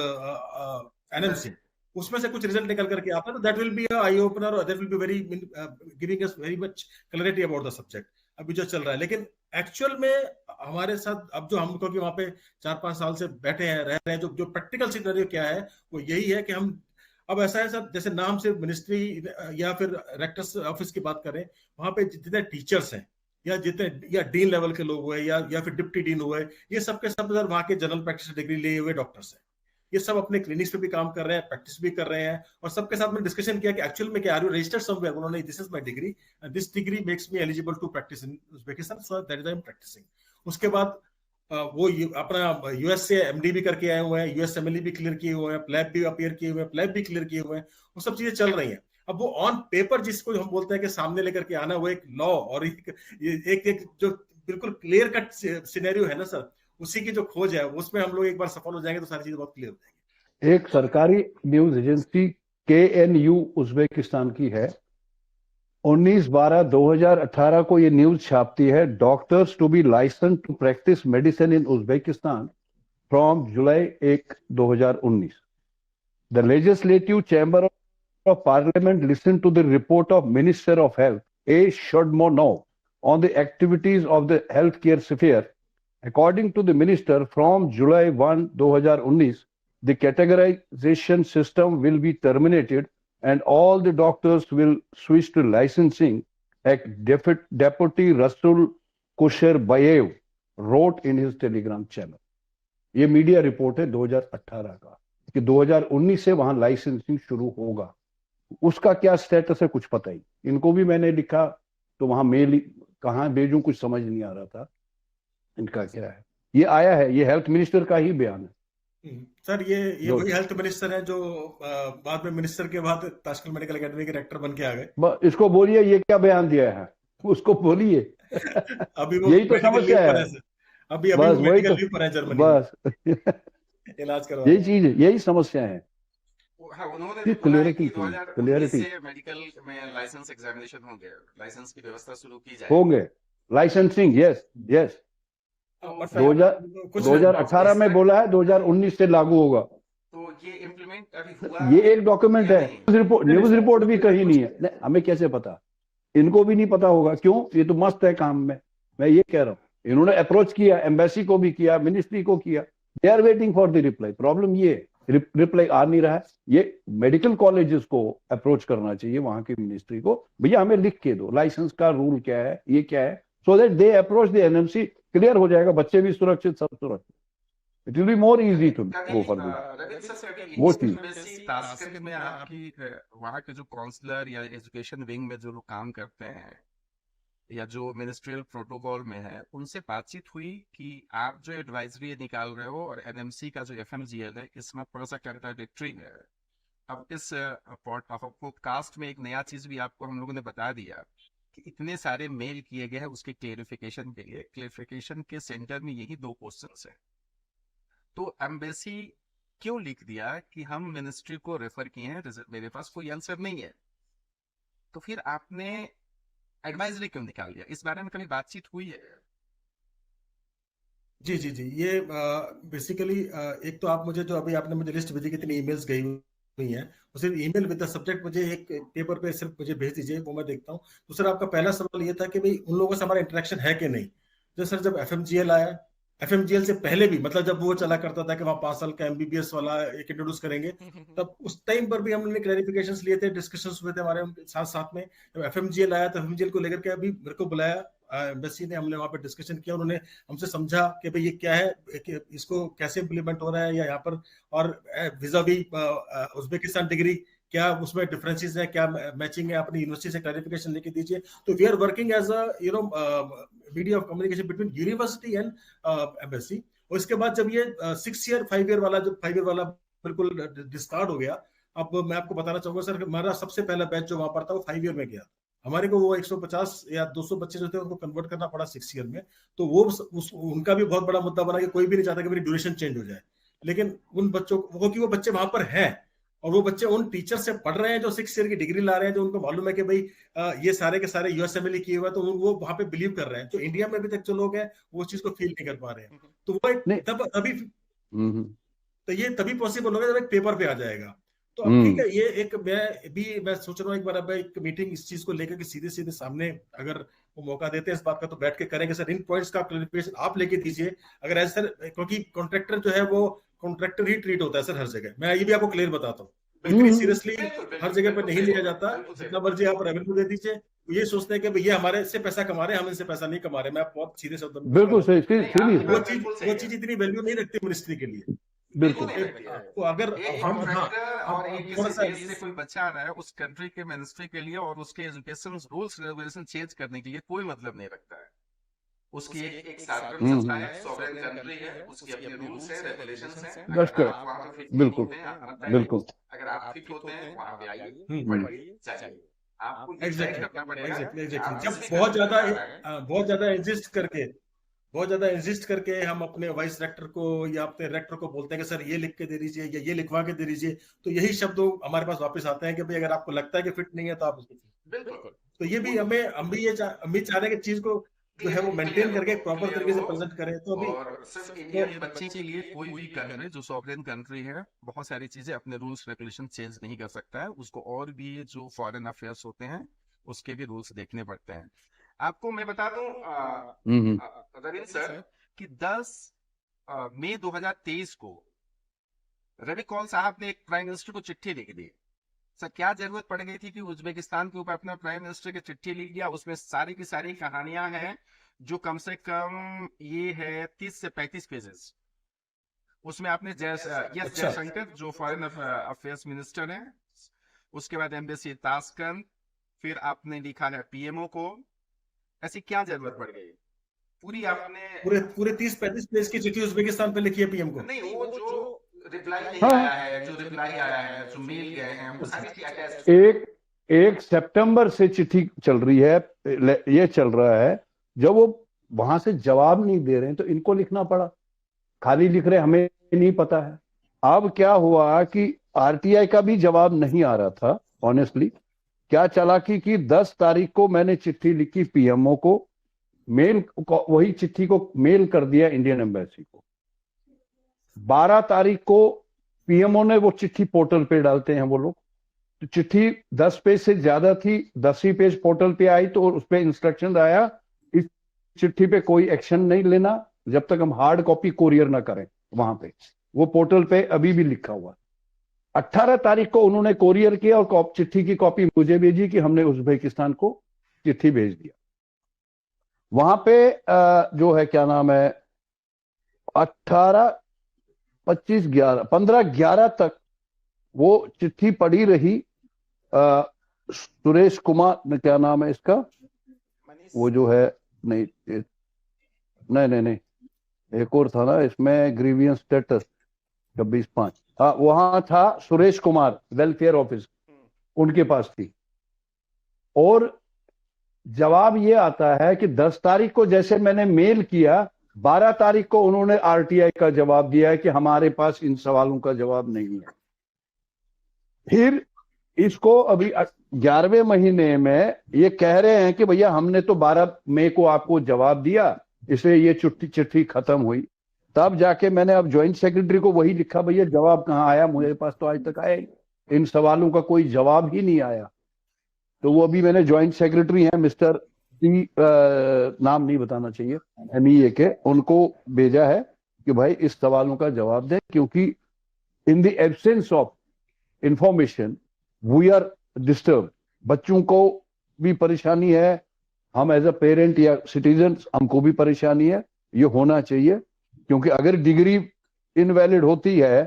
एनएमसी, उसमें से कुछ रिजल्ट निकल करके आता है, तो that will be eye opener और that will be very giving us very much clarity about the subject अभी जो चल रहा है। लेकिन एक्चुअल में हमारे साथ अब जो हम, क्योंकि वहां पे 4-5 साल से बैठे हैं, रह रहे हैं, जो प्रैक्टिकल सिनेरियो क्या है वो यही है कि हम, अब ऐसा है सर, जैसे नाम से मिनिस्ट्री या फिर रेक्टर्स ऑफिस की बात करें, वहां पे जितने टीचर्स हैं या जितने, या डीन लेवल के लोग हुए या फिर डिप्टी डीन हुए, ये सबके सब सर वहां के जनरल प्रैक्टिस डिग्री लिए हुए डॉक्टर्स हैं। ये सब अपने क्लिनिक्स पे भी काम कर रहे हैं, प्रैक्टिस भी कर रहे हैं, और सबके साथ में डिस्कशन किया कि एक्चुअल में क्या, आर यू रजिस्टर्ड समवेयर, उन्होंने this is my degree, this degree makes me eligible to practise in Uzbekistan, so that is I am practising. उसके बाद वो अपना यूएस से एमडी भी करके आए हुए हैं, यूएस एमएलई भी क्लियर किए हुए हैं, प्लैब भी अपीयर किए हुए हैं, प्लैब भी क्लियर किए हुए हैं, वो सब चीजें चल रही हैं। अब वो ऑन पेपर जिसको हम बोलते हैं कि सामने लेकर के आना, वो एक लॉ और एक जो बिल्कुल क्लियर कट सिनेरियो है ना सर, उसी की जो खोज है, उसमें हम लोग एक बार सफल हो जाएंगे तो सारी चीजें बहुत क्लियर हो जाएंगी। एक सरकारी न्यूज एजेंसी KNU उज्बेकिस्तान की है, 19/12/2018 को ये न्यूज छापती है, doctors to be licence to practise medicine in Uzbekistan from July 1, 2019। The legislative chamber of Parliament listened to the report of Minister of Health A. Shodmonov on the activities of the healthcare sphere. According to the minister, from July 1, 2019, the categorization system will be terminated and all the doctors will switch to licensing, Deputy Rasul Kusherbayev wrote in his Telegram channel. ये media report है 2018 का कि 2019 से वहां licensing शुरू होगा। उसका क्या स्टेटस है कुछ पता ही, इनको भी मैंने लिखा तो वहां मेल कहाँ भेजूं कुछ समझ नहीं आ रहा था इनका क्या है। ये आया है, ये हेल्थ मिनिस्टर का ही बयान है। सर ये वही हेल्थ मिनिस्टर है जो बाद में मिनिस्टर के बाद ताशकंद मेडिकल एकेडमी के डायरेक्टर बन के आ गए। इसको बोलिए ये क्या बयान दिया है, उसको बोलिए। अभी वो यही तो समस्या है, अभी बस वो वही मेडिकल तो, लीव पर है जर्मनी बस इलाज करवा, यही चीज है, यही समस्या है। हाँ, उन्होंने भी बोला है कि 2019 क्लियरिटी से मेडिकल में लाइसेंस एग्जामिनेशन होंगे, लाइसेंस की व्यवस्था शुरू की जाएगी, होंगे लाइसेंसिंग, यस यस। 2018 में बोला है, 2019 से लागू होगा। तो ये इम्प्लीमेंट अभी हुआ, ये एक डॉक्यूमेंट है, न्यूज रिपोर्ट भी कहीं नहीं है, हमें कैसे पता, इनको भी नहीं पता होगा। क्यों, ये तो मस्त है काम में, मैं ये कह रहा हूँ। इन्होंने अप्रोच किया, एम्बेसी को भी किया, मिनिस्ट्री को किया, they are waiting for the reply. Problem ये रिप्लाई आ नहीं रहा है। ये मेडिकल कॉलेजेस को अप्रोच करना चाहिए, वहां की मिनिस्ट्री को, भैया हमें लिख के दो लाइसेंस का रूल क्या है, ये क्या है, so that they approach the NMC, clear हो जाएगा, बच्चे भी सुरक्षित, सब सुरक्षित, it will be more easy to go for वो चीज। ताशकंद में आपकी वहाँ के जो काउंसलर या एजुकेशन विंग में जो लोग काम करते हैं, या जो मिनिस्ट्रियल प्रोटोकॉल में है उनसे बातचीत हुई कि आप जो एडवाइजरी निकाल रहे हो और एनएमसी का जो एफएमजीएल है इसमें थोड़ा सा कंट्राडिक्टरी है। अब इस पॉडकास्ट में एक नया चीज भी आपको हम लोगों ने बता दिया कि इतने सारे मेल किए गए हैं उसके क्लेरिफिकेशन के लिए। क्लेरिफिकेशन के सेंटर में यही दो क्वेश्चंस है। तो एम्बेसी क्यों लिख दिया कि हम मिनिस्ट्री को रेफर किए हैं, मेरे पास कोई आंसर नहीं है। तो फिर आपने एडवाइजरी क्यों निकाल दिया? इस बारे में कभी बातचीत हुई है? जी जी जी, ये बेसिकली एक तो आप मुझे जो अभी आपने मुझे लिस्ट भेजी कितनी ईमेल्स गई हुई हैं, तो सिर्फ ईमेल विद द सब्जेक्ट मुझे एक पेपर पे सिर्फ मुझे भेज दीजिए, वो मैं देखता हूँ। तो सर आपका पहला सवाल ये था कि भाई उन लोगों से हमारा इंटरेक्शन है कि नहीं। जो सर जब एफएमजीएल आया, एफएमजीएल से पहले भी मतलब जब वो चला करता था कि वहाँ 5 साल का एमबीबीएस वाला एक इंट्रोड्यूस करेंगे, तब उस टाइम पर भी हमने क्लैरिफिकेशंस लिए थे, डिस्कशंस हुए थे हमारे उनके साथ साथ में। जब एफएमजीएल आया तो एफएमजीएल को लेकर के अभी मेरे को बुलाया एम्बेसी ने, हमने वहाँ पे डिस्कशन किया, उन्होंने हमसे समझा कि भाई ये क्या है, कि इसको कैसे इम्प्लीमेंट हो रहा है या यहाँ पर, और विजा भी उज्बेकिस्तान डिग्री क्या उसमें डिफरेंसेस है, क्या मैचिंग है, अपनी यूनिवर्सिटी से क्लैरिफिकेशन लेके दीजिए। तो we are working as a media of communication between university and embassy. और इसके बाद जब ये 6 ईयर 5 ईयर वाला, जब 5 ईयर वाला बिल्कुल डिस्कार्ड हो गया, अब मैं आपको बताना चाहूंगा सर, हमारा सबसे पहला बैच जो वहां पर था वो 5 ईयर में गया। हमारे को वो 150 या 200 बच्चे जो थे उनको कन्वर्ट करना पड़ा 6 ईयर में। तो वो उनका भी बहुत बड़ा मुद्दा बना कि कोई भी नहीं चाहता कि मेरी ड्यूरेशन चेंज हो जाए। लेकिन उन बच्चों को, कि वो बच्चे वहां पर हैं और वो बच्चे उन टीचर से पढ़ रहे हैं जो 6 ईयर की डिग्री ला रहे हैं, जो उनको मालूम है कि भाई ये सारे के सारे यूएसएमएल किए हुए हैं, तो वो वहां पे बिलीव कर रहे हैं। तो इंडिया में अभी तक जो लोग हैं वो चीज को फील नहीं कर पा रहे हैं। तो वो एक तब अभी तो ये तभी पॉसिबल होगा जब एक पेपर पे आ जाएगा। तो अब ठीक है, ये एक मैं सोच रहा हूँ एक बार अब एक मीटिंग इस चीज को लेकर के सीधे सीधे सामने अगर वो मौका देते हैं इस बात का, तो बैठ के करेंगे सर। इन पॉइंट्स का क्लैरिफिकेशन आप लेके दीजिए अगर ऐसे सर, क्योंकि कॉन्ट्रैक्टर जो है वो कॉन्ट्रैक्टर ही ट्रीट होता है सर हर जगह। मैं ये भी आपको क्लियर बताता हूँ, बिल्कुल सीरियसली हर जगह पर नहीं लिया जाता। जितना मर्जी आप रेवेन्यू दे दीजिए, ये सोचते हैं कि भैया हमारे से पैसा कमा रहे हैं, हम इनसे पैसा नहीं कमा रहे। मैं बहुत सीधे शब्द में बिल्कुल सही, वो चीज इतनी वैल्यू नहीं रखती मिनिस्ट्री के लिए। बिल्कुल। तो अगर हम और एक किसी देश से कोई बच्चा आ रहा है उस कंट्री के मिनिस्ट्री के लिए और उसके एजुकेशन रूल्स रेगुलेशन चेंज करने के लिए कोई मतलब नहीं रखता है। उसकी एक साधारण संस्था है, सॉवरेन कंट्री है, उसकी अपने रूल्स है, रेगुलेशंस हैं। अगर आप वहां पे फिट बिल्कुल नहीं होते हैं, आप बिल्कुल अगर आप फिट होते हैं वहां पे आइए, पढ़िए, चाहिए। आपको डिसाइड करना पड़ेगा। जब बहुत ज्यादा इंसिस्ट करके हम अपने वाइस रेक्टर को या अपने रेक्टर को बोलते हैं कि सर ये लिख के दे दीजिए या ये लिखवा के दे दीजिए, तो यही शब्द हमारे पास वापस आते हैं कि भाई अगर आपको लगता है कि फिट नहीं है तो आप उसको। बिल्कुल। तो ये भी हम भी चाह रहे हैं कि चीज को जो है वो मेंटेन करके प्रॉपर तरीके से प्रेजेंट करें। तो अभी और सिर्फ इंडियन बच्चे के लिए कोई भी कंट्री जो सॉवरेन कंट्री है बहुत सारी चीजें अपने रूल्स रेगुलेशन चेंज नहीं कर सकता है। उसको और भी जो फॉरेन अफेयर्स होते हैं उसके भी रूल्स देखने पड़ते हैं। आपको मैं बता दूं रविंद्र सर कि 10 मई 2023 को रवि कौल साहब ने एक प्राइम मिनिस्टर को चिट्ठी लिख दी। सर क्या जरूरत पड़ गई थी कि उज्बेकिस्तान के ऊपर अपना प्राइम मिनिस्टर की चिट्ठी लिख दिया? उसमें सारी की सारी कहानियां हैं जो कम से कम ये है 30 से 35 पेजेस। उसमें आपने जयशंकर जो फॉरेन अफेयर्स मिनिस्टर हैं, उसके बाद एम्बेसी तास्कंद, फिर आपने लिखा है पीएमओ को। ऐसी क्या जरूरत पड़ गई? पूरी आपने पूरे 30-35 पेज की चिट्ठी उज्बेकिस्तान पे लिखी है पीएम को। नहीं, वो जो रिप्लाई नहीं आया है, जो रिप्लाई आया है, जो मेल गए हैं, वो सारी चीजें अटैच। 1 सितंबर से चिट्ठी चल रही है, ये चल रहा है। जब वो वहां से जवाब नहीं दे रहे हैं तो इनको लिखना पड़ा। खाली लिख रहे हमें नहीं पता है। अब क्या हुआ कि आरटीआई का भी जवाब नहीं आ रहा था। ऑनेस्टली क्या चालाकी की 10 तारीख को मैंने चिट्ठी लिखी पीएमओ को, मेल वही चिट्ठी को मेल कर दिया इंडियन एम्बेसी को। 12 तारीख को पीएमओ ने वो चिट्ठी पोर्टल पे डालते हैं वो लोग, तो चिट्ठी 10 पेज से ज्यादा थी, 10 ही पेज पोर्टल पे आई। तो उस पे इंस्ट्रक्शन आया इस चिट्ठी पे कोई एक्शन नहीं लेना जब तक हम हार्ड कॉपी कोरियर ना करें। वहां पे वो पोर्टल पे अभी भी लिखा हुआ। 18 तारीख को उन्होंने कोरियर किया और चिट्ठी की कॉपी मुझे भेजी कि हमने उज्बेकिस्तान को चिट्ठी भेज दिया। वहां पे जो है क्या नाम है 18, 25, 11, 15, 11 तक वो चिट्ठी पड़ी रही। सुरेश कुमार, क्या नाम है इसका, वो जो है, नहीं नहीं नहीं नहीं, एक और था ना इसमें, ग्रीवियंस स्टेटस 26/5, हाँ वहां था सुरेश कुमार, वेलफेयर ऑफिस उनके पास थी। और जवाब ये आता है कि 10 तारीख को जैसे मैंने मेल किया, 12 तारीख को उन्होंने आरटीआई का जवाब दिया है कि हमारे पास इन सवालों का जवाब नहीं है। फिर इसको अभी 11वें महीने में ये कह रहे हैं कि भैया हमने तो 12 मई को आपको जवाब दिया, इसलिए ये चिट्ठी खत्म हुई। तब जाके मैंने अब ज्वाइंट सेक्रेटरी को वही लिखा, भैया जवाब कहाँ आया, मुझे पास तो आज तक आया ही, इन सवालों का कोई जवाब ही नहीं आया। तो वो अभी मैंने ज्वाइंट सेक्रेटरी हैं मिस्टर टी, नाम नहीं बताना चाहिए, MEA के, उनको भेजा है कि भाई इस सवालों का जवाब दें, क्योंकि in the absence of information we are disturb. बच्चों को भी परेशानी है, हम एज अ पेरेंट या सिटीजन हमको भी परेशानी है। ये होना चाहिए, क्योंकि अगर डिग्री इनवैलिड होती है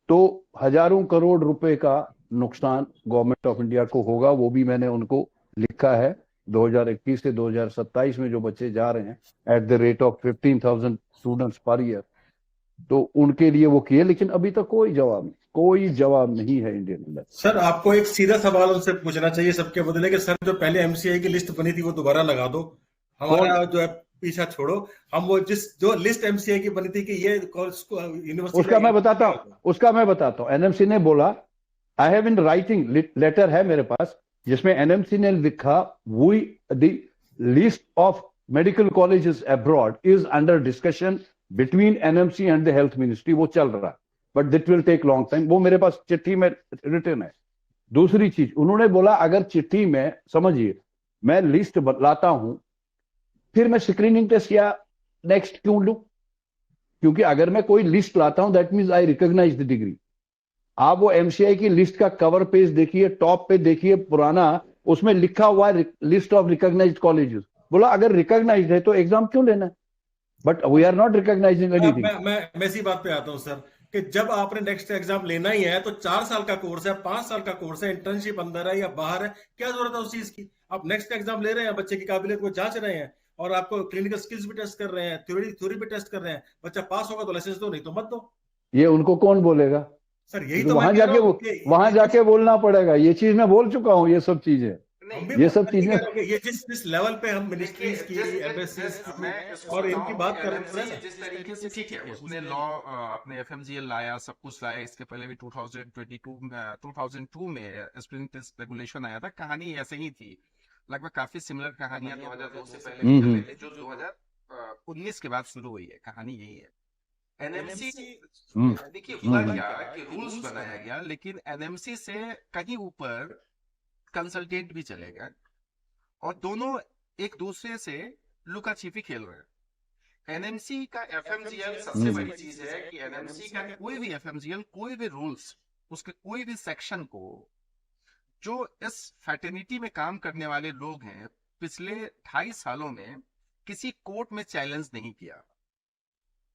तो हजारों करोड़ रुपए का नुकसान गवर्नमेंट ऑफ इंडिया को होगा। वो भी मैंने उनको लिखा है। 2021 से 2027 में जो बच्चे जा रहे हैं at the rate of 15,000 students per year, तो उनके लिए वो किए, लेकिन अभी तक कोई जवाब नहीं है इंडियन अंदर। सर आपको एक सीधा सवाल उनसे पूछना चाहिए सबके बदले कि सर जो पहले MCI की लिस्ट बनी थी वो दोबारा लगा दो, हमारा जो है पीछा छोड़ो। हम वो जो लिस्ट MCI की बनी थी कि ये यूनिवर्सिटी, उसका मैं बताता हूँ। NMC ने बोला, I have in writing, letter है मेरे पास, जिसमें NMC ने लिखा, we the list of medical colleges abroad is under discussion between NMC and the health ministry. वो चल रहा है, but it will take long time. वो मेरे पास चिट्ठी में रिटर्न है। दूसरी चीज उन्होंने बोला, अगर चिट्ठी में, समझिए, मैं लिस्ट लाता हूं, फिर मैं स्क्रीनिंग टेस्ट या नेक्स्ट क्यों लूं? क्योंकि अगर मैं कोई लिस्ट लाता हूं, that means I recognise the degree. आप वो MCI की लिस्ट का कवर पेज देखिए, टॉप पे देखिए पुराना, उसमें लिखा हुआ है लिस्ट ऑफ रिकॉग्नाइज्ड कॉलेजेस। बोला अगर रिकॉग्नाइज्ड है तो एग्जाम क्यों लेना है? But we are not recognising anything. मैं इसी बात पे आता हूँ सर, कि जब आपने नेक्स्ट एग्जाम लेना ही है तो 4 साल का कोर्स है, 5 साल का कोर्स है, इंटर्नशिप अंदर है या बाहर है, क्या जरूरत है उस चीज की? आप नेक्स्ट एग्जाम ले रहे हैं, बच्चे की काबिलियत को जांच रहे हैं और आपको क्लिनिकल स्किल्स भी टेस्ट कर रहे हैं, थ्योरी भी टेस्ट कर रहे हैं। बच्चा पास होगा तो लाइसेंस दो, नहीं तो मत दो। ये उनको कौन बोलेगा? सर यही तो तो मैं कह रहा हूँ कि वहां जाके बोलना पड़ेगा। ये चीज मैं बोल चुका हूँ, ये सब चीजें, ये सब चीजें। ये जिस लेवल पे हम मिनिस्ट्रीज की, एम्बेसीज की और इनकी बात कर रहे हैं, जिस तरीके से, ठीक है, उसने लॉ अपने FMGL लाया, सब कुछ लाया। इसके पहले भी 2002 में स्प्रिंग टेस्ट रेगुलेशन आया था। कहानी ऐसे ही थी, लगभग काफी सिमिलर कहानियां 2002 से पहले भी चल रही थी, जो 2019 के बाद शुरू हुई है। कहानी यही है। NMC, देखिए हुआ क्या कि रूल्स बनाया गया, लेकिन NMC से कहीं ऊपर कंसल्टेंट भी चले गए और दोनों एक दूसरे से लुका छिपी खेल रहे हैं। NMC का FMGL सबसे बड़ी चीज है कि NMC का कोई भी FMGL, कोई भी रूल्स, उसके कोई भी सेक्शन को, जो इस फैटर्निटी में काम करने वाले लोग हैं, पिछले 2.5 सालों में किसी कोर्ट में चैलेंज नहीं किया।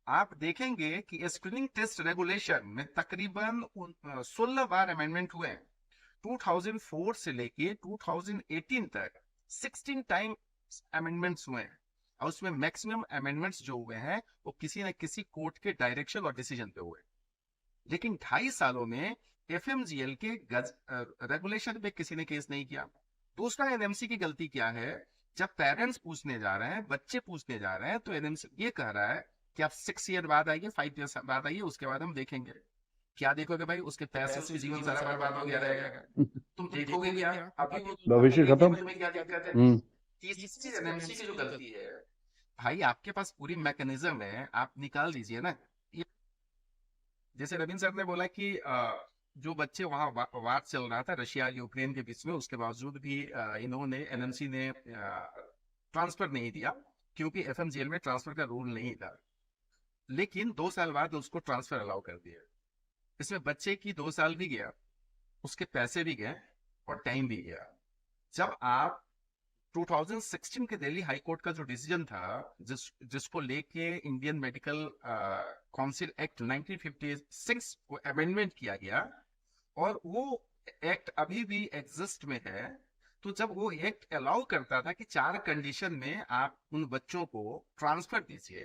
आप देखेंगे कि स्क्रीनिंग टेस्ट रेगुलेशन में तकरीबन 16 बार अमेंडमेंट हुए हैं। 2004 से लेके 2018 तक 16 टाइम अमेंडमेंट्स हुए हैं, और उसमें मैक्सिमम अमेंडमेंट्स जो हुए हैं वो किसी न किसी कोर्ट के डायरेक्शन और डिसीजन पे हुए। लेकिन 2.5 सालों में FMGL के रेगुलेशन पे किसी ने केस नहीं किया। दूसरा, NMC की गलती क्या है, जब पेरेंट्स पूछने जा रहे हैं, बच्चे पूछने जा रहे हैं, तो NMC ये कह रहा है कि आप 6 ईयर बाद आइए, 5 ईयर बाद आइए, उसके बाद हम देखेंगे। क्या देखोगे भाई? उसके पैसे, उसके जीवन सारा बर्बाद हो गया रहेगा। तुम देखोगे क्या? अभी भविष्य खत्म। में क्या दिक्कत है? तीसरी NMC की जो गलती है, भाई आपके पास पूरी मैकेनिज्म है, आप निकाल दीजिए ना। जैसे रविंद्र सर ने बोला कि जो बच्चे वहां वार चल रहा था रशिया यूक्रेन के बीच में, उसके बावजूद भी इन्होंने, NMC ने ट्रांसफर नहीं दिया, क्योंकि FMGL में ट्रांसफर का रूल नहीं था। लेकिन 2 साल बाद उसको ट्रांसफर अलाउ कर दिया। इसमें बच्चे की 2 साल भी गया, उसके पैसे भी गए और टाइम भी गया। जब आप 2016 के दिल्ली हाई कोर्ट का जो डिसीजन था, जिसको लेके इंडियन मेडिकल काउंसिल एक्ट 1956 को अमेंडमेंट किया गया, और वो एक्ट अभी भी एग्जिस्ट में है, तो जब वो एक्ट अलाउ करता था कि 4 कंडीशन में आप उन बच्चों को ट्रांसफर दीजिए,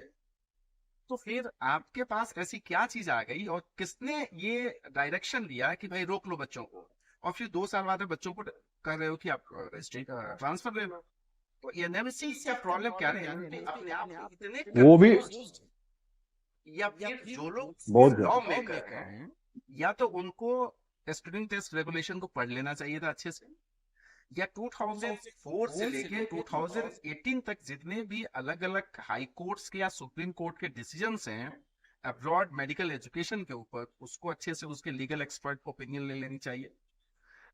तो फिर आपके पास ऐसी क्या चीज आ गई और किसने ये डायरेक्शन दिया कि भाई रोक लो बच्चों को, और फिर 2 साल बाद आप बच्चों को कर रहे हो कि आप ट्रांसफर ले लो। तो एनएमसी का प्रॉब्लम क्या है, अपने आप को इतने वो भी confused, या फिर जो लोग बहुत लॉ ज्यादा मेकर हैं, या तो उनको स्टूडेंट टेस्ट रेगुलेशन को पढ़ लेना चाहिए था अच्छे से, या 2004 से लेके 2018 तक जितने भी अलग अलग हाई कोर्ट्स के या सुप्रीम कोर्ट के डिसीजंस हैं अब्रॉड मेडिकल एजुकेशन के ऊपर, उसको अच्छे से उसके लीगल एक्सपर्ट ओपिनियन ले लेनी चाहिए।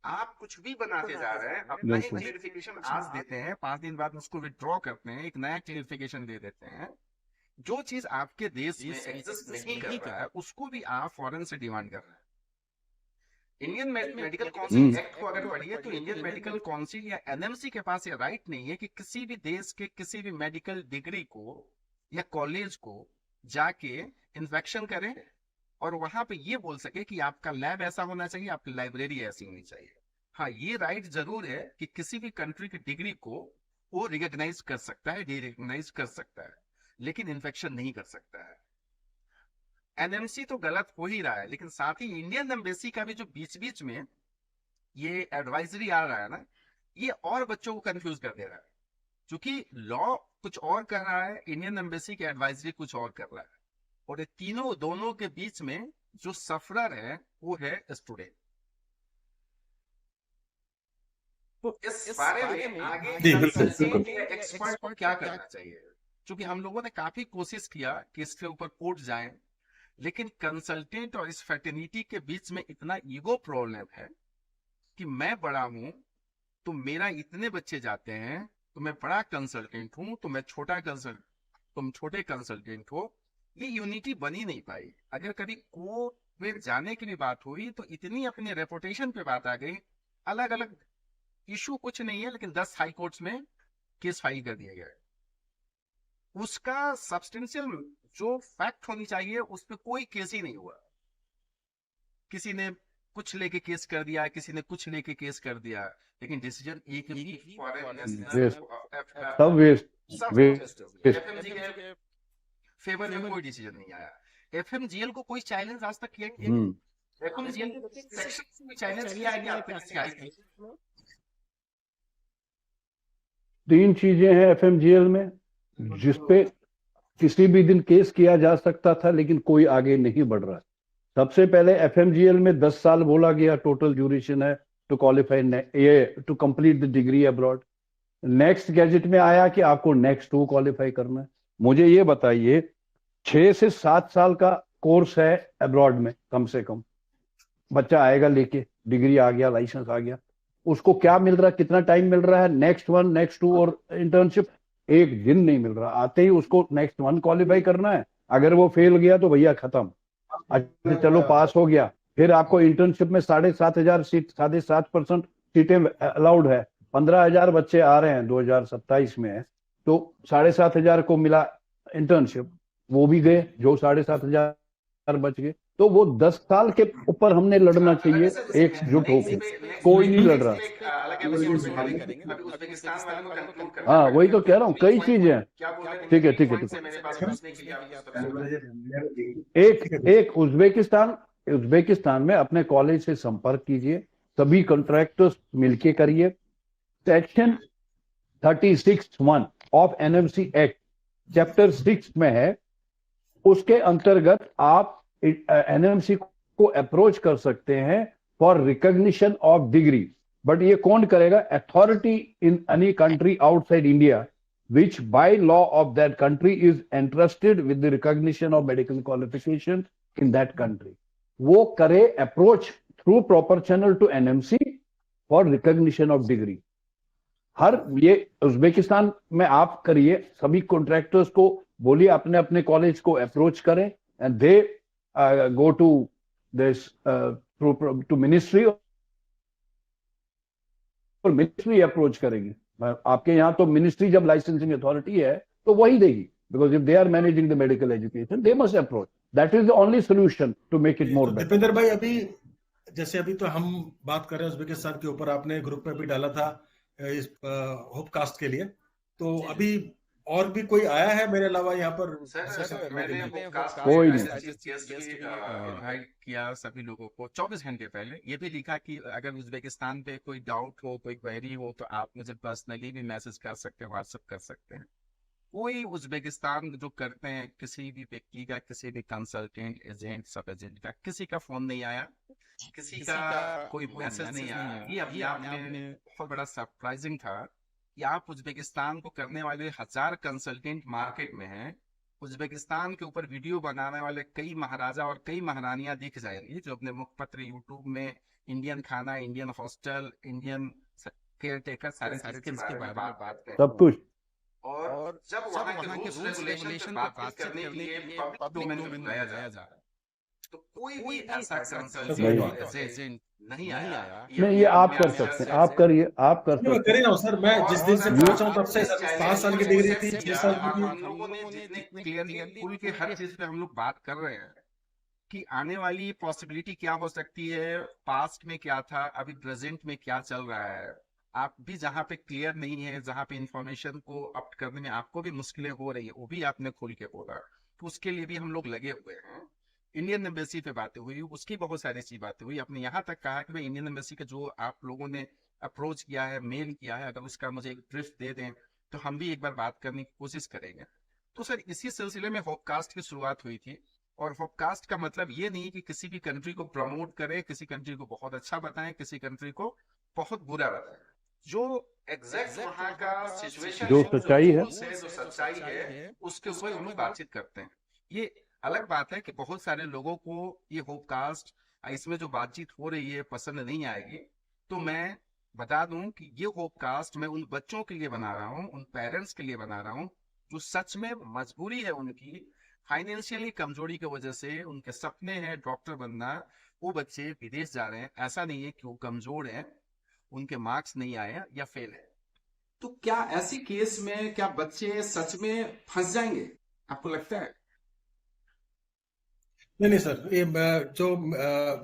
आप कुछ भी बनाते जा रहे हैं, अपना ही बिल्कुल। क्लेरिफिकेशन आज देते हैं, 5 दिन बाद उसको विड्रॉ करते हैं, एक नया क्लेरिफिकेशन दे देते हैं। जो चीज आपके देश में एग्जिस्ट नहीं कर रहा है उसको भी आप फॉरेन से डिमांड कर रहे हैं। इंडियन मेडिकल काउंसिल एक्ट को अगर पढ़िए तो इंडियन मेडिकल काउंसिल या एनएमसी के पास ये राइट नहीं है कि किसी भी देश के किसी भी मेडिकल डिग्री को या कॉलेज को जाके इंस्पेक्शन करें और वहां पे ये बोल सके कि आपका लैब ऐसा होना चाहिए, आपकी लाइब्रेरी ऐसी होनी चाहिए। हाँ, ये राइट जरूर है कि किसी भी कंट्री की डिग्री को वो रिकॉग्नाइज कर सकता है, डिरिकॉग्नाइज कर सकता है, लेकिन इन्फेक्शन नहीं कर सकता है। एनएमसी तो गलत हो ही रहा है, लेकिन साथ ही इंडियन एम्बेसी का भी जो बीच बीच में ये एडवाइजरी आ रहा है ना, ये और बच्चों को कंफ्यूज कर दे रहा है, क्योंकि लॉ कुछ और कर रहा है, इंडियन एम्बेसी की एडवाइजरी कुछ और कर रहा है, और ये तीनों दोनों के बीच में जो सफरर है वो है स्टूडेंट। तो इस बारे में आगे जी, बिल्कुल, कंसल्टेंट या एक्सपर्ट को क्या करना चाहिए, क्योंकि हम लोगों ने काफी कोशिश किया कि इसके ऊपर कोर्ट जाएं, लेकिन कंसल्टेंट और इस फैटर्निटी के बीच में इतना ईगो प्रॉब्लम है कि मैं बड़ा हूं तो मेरा इतने बच्चे जाते हैं, तो मैं बड़ा कंसल्टेंट हूं, तो मैं छोटा कंसल्टेंट, तुम छोटे कंसल्टेंट हो। ये यूनिटी बनी नहीं पाई। अगर कभी कोर्ट में जाने की भी बात हुई तो इतनी अपने रेपुटेशन पे बात आ गई, अलग अलग इशू कुछ नहीं है, लेकिन 10 हाई कोर्ट्स में केस फाइल कर दिए गए। उसका सब्सटेंशियल जो फैक्ट होनी चाहिए उस पर कोई केस ही नहीं हुआ। किसी ने कुछ लेके केस कर दिया, किसी ने कुछ लेके केस कर दिया, लेकिन डिसीजन एक ही सब वेस्ट एफएमजी के फेवर में कोई डिसीजन नहीं आया। एफएमजीएल को कोई चैलेंज आज तक किया नहीं। एफएमजीएल के सेक्शन को कोई चैलेंज किया है क्या? 3 चीजें हैं एफएमजीएल में जिसपे किसी भी दिन केस किया जा सकता था, लेकिन कोई आगे नहीं बढ़ रहा। सबसे पहले एफएमजीएल में 10 साल बोला गया टोटल ड्यूरेशन है टू क्वालिफाई, ये to complete the degree abroad. Next gazette में आया कि आपको नेक्स्ट 2 क्वालिफाई करना है। मुझे ये बताइए, 6 से 7 साल का कोर्स है अब्रॉड में, कम से कम बच्चा आएगा लेके, डिग्री आ गया, लाइसेंस आ गया, उसको क्या मिल रहा है, कितना टाइम मिल रहा है? नेक्स्ट 1, नेक्स्ट 2 और इंटर्नशिप, एक दिन नहीं मिल रहा। आते ही उसको नेक्स्ट 1 क्वालिफाई करना है, अगर वो फेल गया तो भैया खत्म। अच्छा चलो पास हो गया, फिर आपको इंटर्नशिप में 7,500 सीट, 7.5% सीटें अलाउड है। 15,000 बच्चे आ रहे हैं 2027 में, तो 7,500 को मिला इंटर्नशिप, वो भी गए जो 7,500 बच गए। तो वो 10 साल के ऊपर हमने लड़ना चाहिए एकजुट होकर, कोई नहीं लड़ रहा। हाँ वही तो कह रहा हूँ, कई चीजें हैं। ठीक है ठीक है ठीक है। एक उज्बेकिस्तान में अपने कॉलेज से संपर्क कीजिए, सभी कॉन्ट्रैक्टर्स मिलके करिए। Section 36(1) of NMC act chapter 6 में है, उसके अंतर्गत आप एनएमसी को अप्रोच कर सकते हैं for recognition of degree. But ये कौन करेगा? Authority in any country outside India which by law of that country is entrusted with the recognition of medical qualification in that country. वो करे approach through proper channel to NMC for recognition of degree. हर ये Uzbekistan में आप करिए, सभी contractors को बोलिए अपने अपने कॉलेज को अप्रोच करें, and they go to this to ministry, और मिनिस्ट्री अप्रोच करेगी। आपके यहाँ तो मिनिस्ट्री जब लाइसेंसिंग अथॉरिटी है तो वही देगी, because if they are managing the medical education they must approach. That is the only solution to make it more better. Deependra भाई, अभी जैसे अभी तो हम बात कर रहे हैं उज्बेकिस्तान के ऊपर, आपने ग्रुप में भी डाला था इस होपकास्ट के लिए। तो अभी और भी कोई आया है मेरे अलावा यहाँ पर? सर मैंने होपकास्ट कोई में नहीं। एज चीफ गेस्ट इनवाइट किया सभी लोगों को 24 घंटे पहले। ये भी लिखा कि अगर उज्बेकिस्तान पे कोई डाउट हो, कोई क्वेरी हो, तो आप मुझे पर्सनली भी मैसेज कर सकते हैं, व्हाट्सएप कर सकते हैं। कोई उज्बेकिस्तान जो करते हैं किसी भी व्यक्ति का, किसी भी कंसल्टेंट, एजेंट, सब एजेंट का किसी का फोन नहीं आया, किसी का कोई मैसेज नहीं आया। ये अपने आप में बहुत बड़ा सरप्राइजिंग था कि आप उज्बेकिस्तान को करने वाले 1000 कंसल्टेंट मार्केट में हैं। उज्बेकिस्तान के ऊपर वीडियो बनाने वाले कई महाराजा और कई महारानियां दिख जाएंगी जो अपने मुखपत्र यूट्यूब में इंडियन खाना, Indian hostel, Indian care taker, सारे सारे चीज के बारे में बात करें। सब कुछ। और जब वहाँ के रूल्स रेगुलेशन पे बातचीत करने के लिए पब्लिक डोमेन में लाया जा रहा है, तो कोई भी ऐसा कंसल्टेंट एजेंट नहीं आया। नहीं, ये आप कर सकते हैं, आप करिए, आप कर मैं सकते कर हैं। रहा हूँ सर। मैं जिस दिन से पहुंचा हूँ तब से 5 साल की डिग्री थी, 6 साल की थी। हम लोगों ने जितने क्लियरली खुल के हर चीज पे हम लोग बात कर रहे हैं कि आने वाली पॉसिबिलिटी क्या हो सकती है, पास्ट में क्या था, अभी प्रेजेंट में क्या चल रहा है। आप भी जहाँ पे क्लियर नहीं है, जहाँ पे इंफॉर्मेशन को अप करने में आपको भी मुश्किलें हो रही है, वो भी आपने खोल के बोला। तो उसके लिए भी हम लोग लगे हुए हैं। इंडियन एम्बेसी पे बातें हुई, उसकी बहुत सारी सी बातें हुई। आपने यहाँ तक कहा कि भाई इंडियन एम्बेसी का जो आप लोगों ने अप्रोच किया है, मेल किया है, अगर उसका मुझे एक ब्रीफ दे दें तो हम भी एक बार बात करने की कोशिश करेंगे। तो सर इसी सिलसिले में होपकास्ट की शुरुआत हुई थी। और होपकास्ट का मतलब ये नहीं कि किसी भी कंट्री को प्रमोट करें, किसी कंट्री को बहुत अच्छा बताएं, किसी कंट्री को बहुत बुरा बताएं। जो एग्जैक्ट वहाँ का सिचुएशन जो है, सच्चाई है, जो सच्चाई है, उसके ऊपर हम लोग बातचीत करते हैं। ये अलग बात है कि बहुत सारे लोगों को ये होपकास्ट, इसमें जो बातचीत हो रही है, पसंद नहीं आएगी। तो मैं बता दूं कि ये होपकास्ट मैं उन बच्चों के लिए बना रहा हूँ, उन पेरेंट्स के लिए बना रहा हूँ जो सच में मजबूरी है उनकी, फाइनेंशियली कमजोरी की वजह से उनके सपने हैं डॉक्टर बनना, वो बच्चे विदेश जा रहे हैं। ऐसा नहीं है कि वो कमजोर हैं, उनके मार्क्स नहीं आए या फेल है। तो क्या ऐसी केस में क्या बच्चे सच में फंस जाएंगे, आपको लगता है? नहीं सर, ये जो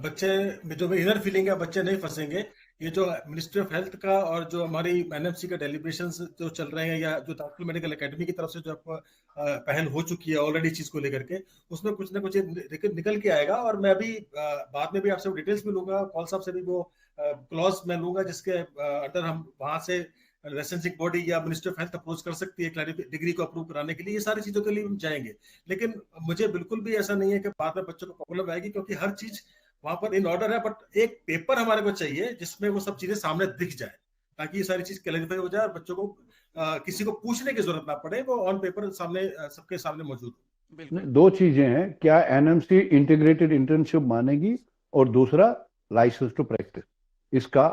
बच्चे, जो इनर फीलिंग है, बच्चे नहीं फंसेंगे। ये जो मिनिस्ट्री ऑफ हेल्थ का और जो हमारी एनएमसी का डेलिब्रेशंस जो चल रहे हैं, या जो ताजपुर मेडिकल एकेडमी की तरफ से जो पहल हो चुकी है ऑलरेडी चीज को लेकर के, उसमें कुछ ना कुछ निकल के आएगा। और मैं अभी बाद में भी आपसे डिटेल्स भी लूंगा, कॉल साहब से भी वो क्लॉज मैं लूंगा जिसके अंडर हम वहां से लाइसेंसिंग बॉडी या मिनिस्ट्री ऑफ हेल्थ अप्रोच कर सकती है डिग्री को अप्रूव कराने के लिए। ये सारी चीजों के लिए हम जाएंगे। लेकिन मुझे बिल्कुल भी ऐसा नहीं है कि बाद में बच्चों को प्रॉब्लम आएगी, क्योंकि हर चीज वहां पर इन ऑर्डर है। बट एक पेपर हमारे को चाहिए जिसमें वो सब चीजें सामने दिख जाए, ताकि ये सारी चीज क्लैरिफाई हो जाए और बच्चों को किसी को पूछने की जरूरत ना पड़े, वो ऑन पेपर सामने सबके सामने मौजूद हो। दो चीजें हैं, क्या एनएमसी इंटीग्रेटेड इंटर्नशिप मानेगी, और दूसरा लाइसेंस टू प्रैक्टिस, इसका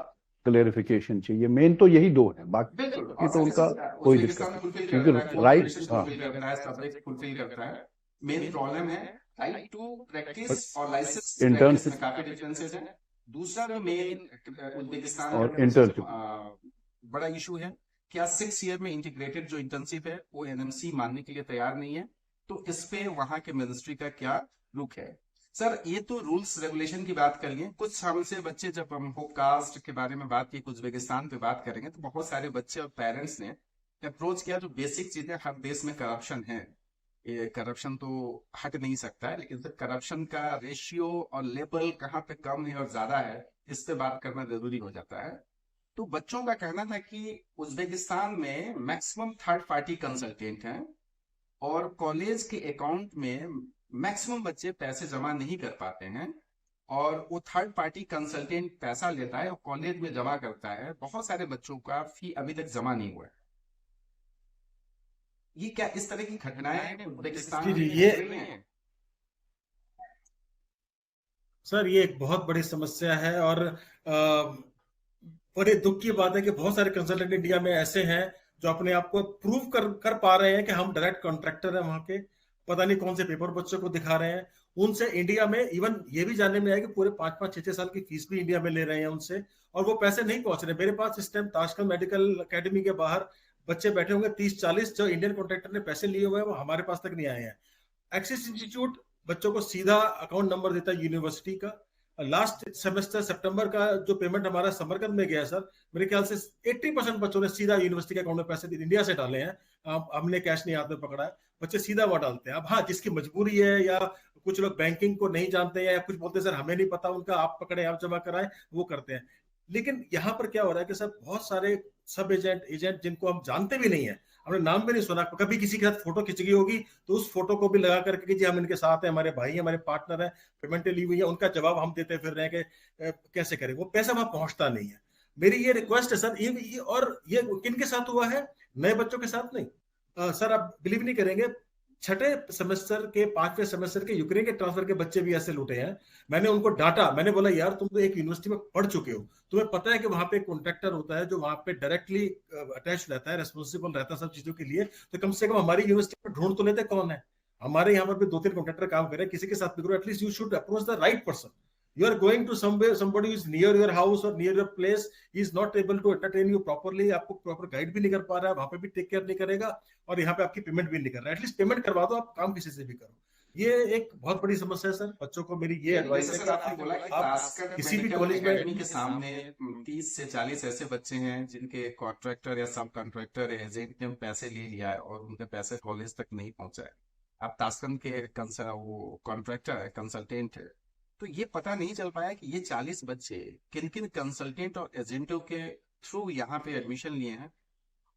क्लेरिफिकेशन चाहिए। मेन तो यही दो है, बाकी तो उनका कोई दिक्कत नहीं, क्योंकि राइट, हाँ, फुलफिल करता है। मेन प्रॉब्लम है राइट टू प्रैक्टिस और लाइसेंस इंटर्नशिप में काफी डिफरेंसेस हैं। दूसरा जो मेन उज्बेकिस्तान और में इंटर्नशिप बड़ा इशू है, क्या 6 ईयर में इंटीग्रेटेड जो इंटर्नशिप है वो एनएमसी मानने के लिए तैयार नहीं है। तो इस पे वहां के मिनिस्ट्री का क्या रुख है? सर ये तो रूल्स रेगुलेशन की बात करेंगे। कुछ हमसे बच्चे, जब हम होपकास्ट के बारे में बात की, उज्बेकिस्तान पे बात करेंगे, तो बहुत सारे बच्चे और पेरेंट्स ने अप्रोच किया जो बेसिक चीजें, हर देश में करप्शन है, ये करप्शन तो हट नहीं सकता है, लेकिन करप्शन का रेशियो और लेवल कहाँ पे कम है और ज्यादा है, इस पे बात करना जरूरी हो जाता है। तो बच्चों का कहना था कि उज्बेकिस्तान में मैक्सिमम थर्ड पार्टी कंसल्टेंट हैं और कॉलेज के अकाउंट में मैक्सिमम बच्चे पैसे जमा नहीं कर पाते हैं, और वो थर्ड पार्टी कंसल्टेंट पैसा लेता है और कॉलेज में जमा करता है। बहुत सारे बच्चों का फी अभी तक जमा नहीं हुआ है। ये क्या इस तरह की घटनाएं उज्बेकिस्तान में ये हो रही हैं? सर ये एक बहुत बड़ी समस्या है। और बड़े दुख की बात है कि बहुत सारे कंसल्टेंट इंडिया में ऐसे हैं जो अपने आप को प्रूव कर पा रहे हैं कि हम डायरेक्ट कॉन्ट्रैक्टर हैं वहां के, पता नहीं कौन से पेपर बच्चों को दिखा रहे हैं। उनसे इंडिया में इवन ये भी जानने में आया कि पूरे 5-5, 6-6 साल की फीस भी इंडिया में ले रहे हैं उनसे, और वो पैसे नहीं पहुंच रहे। मेरे पास इस टाइम ताजकल मेडिकल एकेडमी के बाहर बच्चे बैठे होंगे 30-40, जो इंडियन कॉन्ट्रैक्टर ने पैसे लिए हुए हैं, वो हमारे पास तक नहीं आए हैं। एक्सिस इंस्टीट्यूट बच्चों को सीधा अकाउंट नंबर देता है यूनिवर्सिटी का, लास्ट सेमेस्टर सितंबर का जो पेमेंट हमारा समरकंद में गया सर, मेरे ख्याल से 80% बच्चों ने सीधा यूनिवर्सिटी के अकाउंट में पैसे इंडिया से डाले हैं। हमने कैश नहीं हाथ में पकड़ा है, बच्चे सीधा वहां डालते हैं। अब हाँ, जिसकी मजबूरी है या कुछ लोग बैंकिंग को नहीं जानते हैं या कुछ बोलते हैं सर हमें नहीं पता उनका, आप पकड़े आप जमा कराएं, वो करते हैं। लेकिन यहाँ पर क्या हो रहा है कि सर बहुत सारे सब एजेंट जिनको हम जानते भी नहीं है, हमने नाम भी नहीं सुना, कभी किसी के साथ फोटो खिंच गई होगी तो उस फोटो को भी लगा करके कि जी हम इनके साथ हैं, हमारे भाई हैं, हमारे पार्टनर हैं, पेमेंट ली हुई है, उनका जवाब हम देते फिर रहे हैं कि कैसे करें, वो पैसा वहां पहुंचता नहीं है। मेरी ये रिक्वेस्ट है सर, ये और ये किन के साथ हुआ है, नए बच्चों के साथ नहीं। सर आप बिलीव नहीं करेंगे, छठे सेमेस्टर के 5वें सेमेस्टर के यूक्रेन के ट्रांसफर के बच्चे भी ऐसे लूटे हैं। मैंने उनको डांटा, मैंने बोला यार तुम तो एक यूनिवर्सिटी में पढ़ चुके हो, तुम्हें पता है कि वहां पे कॉन्ट्रैक्टर होता है जो वहां पे डायरेक्टली अटैच रहता है, रेस्पॉन्सिबल रहता है सब चीजों के लिए, तो कम से कम हमारी यूनिवर्सिटी में ढूंढ तो लेते कौन है। हमारे यहाँ पर भी 2-3 कॉन्ट्रैक्टर काम कर रहे हैं, किसी के साथ भी करो, at least you should approach the right person. You are going to somewhere, somebody who is near your house or near your place, he is not able to entertain you properly, आपको प्रॉपर गाइड भी नहीं कर पा रहा है, वहां पे भी टेक केयर नहीं करेगा, और यहाँ पे आपकी पेमेंट भी नहीं कर रहा है। एटलीस्ट पेमेंट करवा दो, आप काम किसी से भी करो। ये एक बहुत बड़ी समस्या है सर। बच्चों को मेरी ये एडवाइस है जैसे कि सर आपने बोला कि आप तास्कर किसी भी मेडिकल कॉलेज में एकेडमी के सामने 30 से 40 ऐसे बच्चे हैं जिनके कॉन्ट्रैक्टर या सब कॉन्ट्रैक्टर एजेंट ने पैसे ले लिया है और उनके पैसे कॉलेज तक नहीं पहुंचा है। अब तास्कर के वो कॉन्ट्रैक्टर है, कंसल्टेंट है, तो ये पता नहीं चल पाया कि ये 40 बच्चे किन किन कंसल्टेंट और एजेंटों के थ्रू यहाँ पे एडमिशन लिए हैं,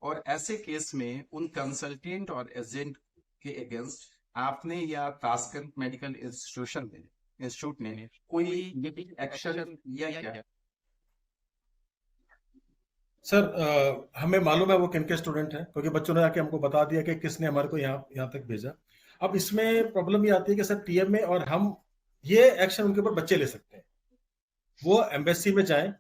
और ऐसे केस में उन कंसल्टेंट और एजेंट के अगेंस्ट आपने या तास्कर मेडिकल इंस्टीट्यूट ने कोई एक्शन लिया क्या? सर हमें मालूम है वो किन के स्टूडेंट हैं, क्योंकि बच्चों ने आके हमको बता दिया कि किसने हमारे को यहाँ तक भेजा। अब इसमें प्रॉब्लम ये आती है कि सर टीएमए और हम ये एक्शन उनके ऊपर बच्चे ले सकते हैं। वो एम्बेसी में जाएं,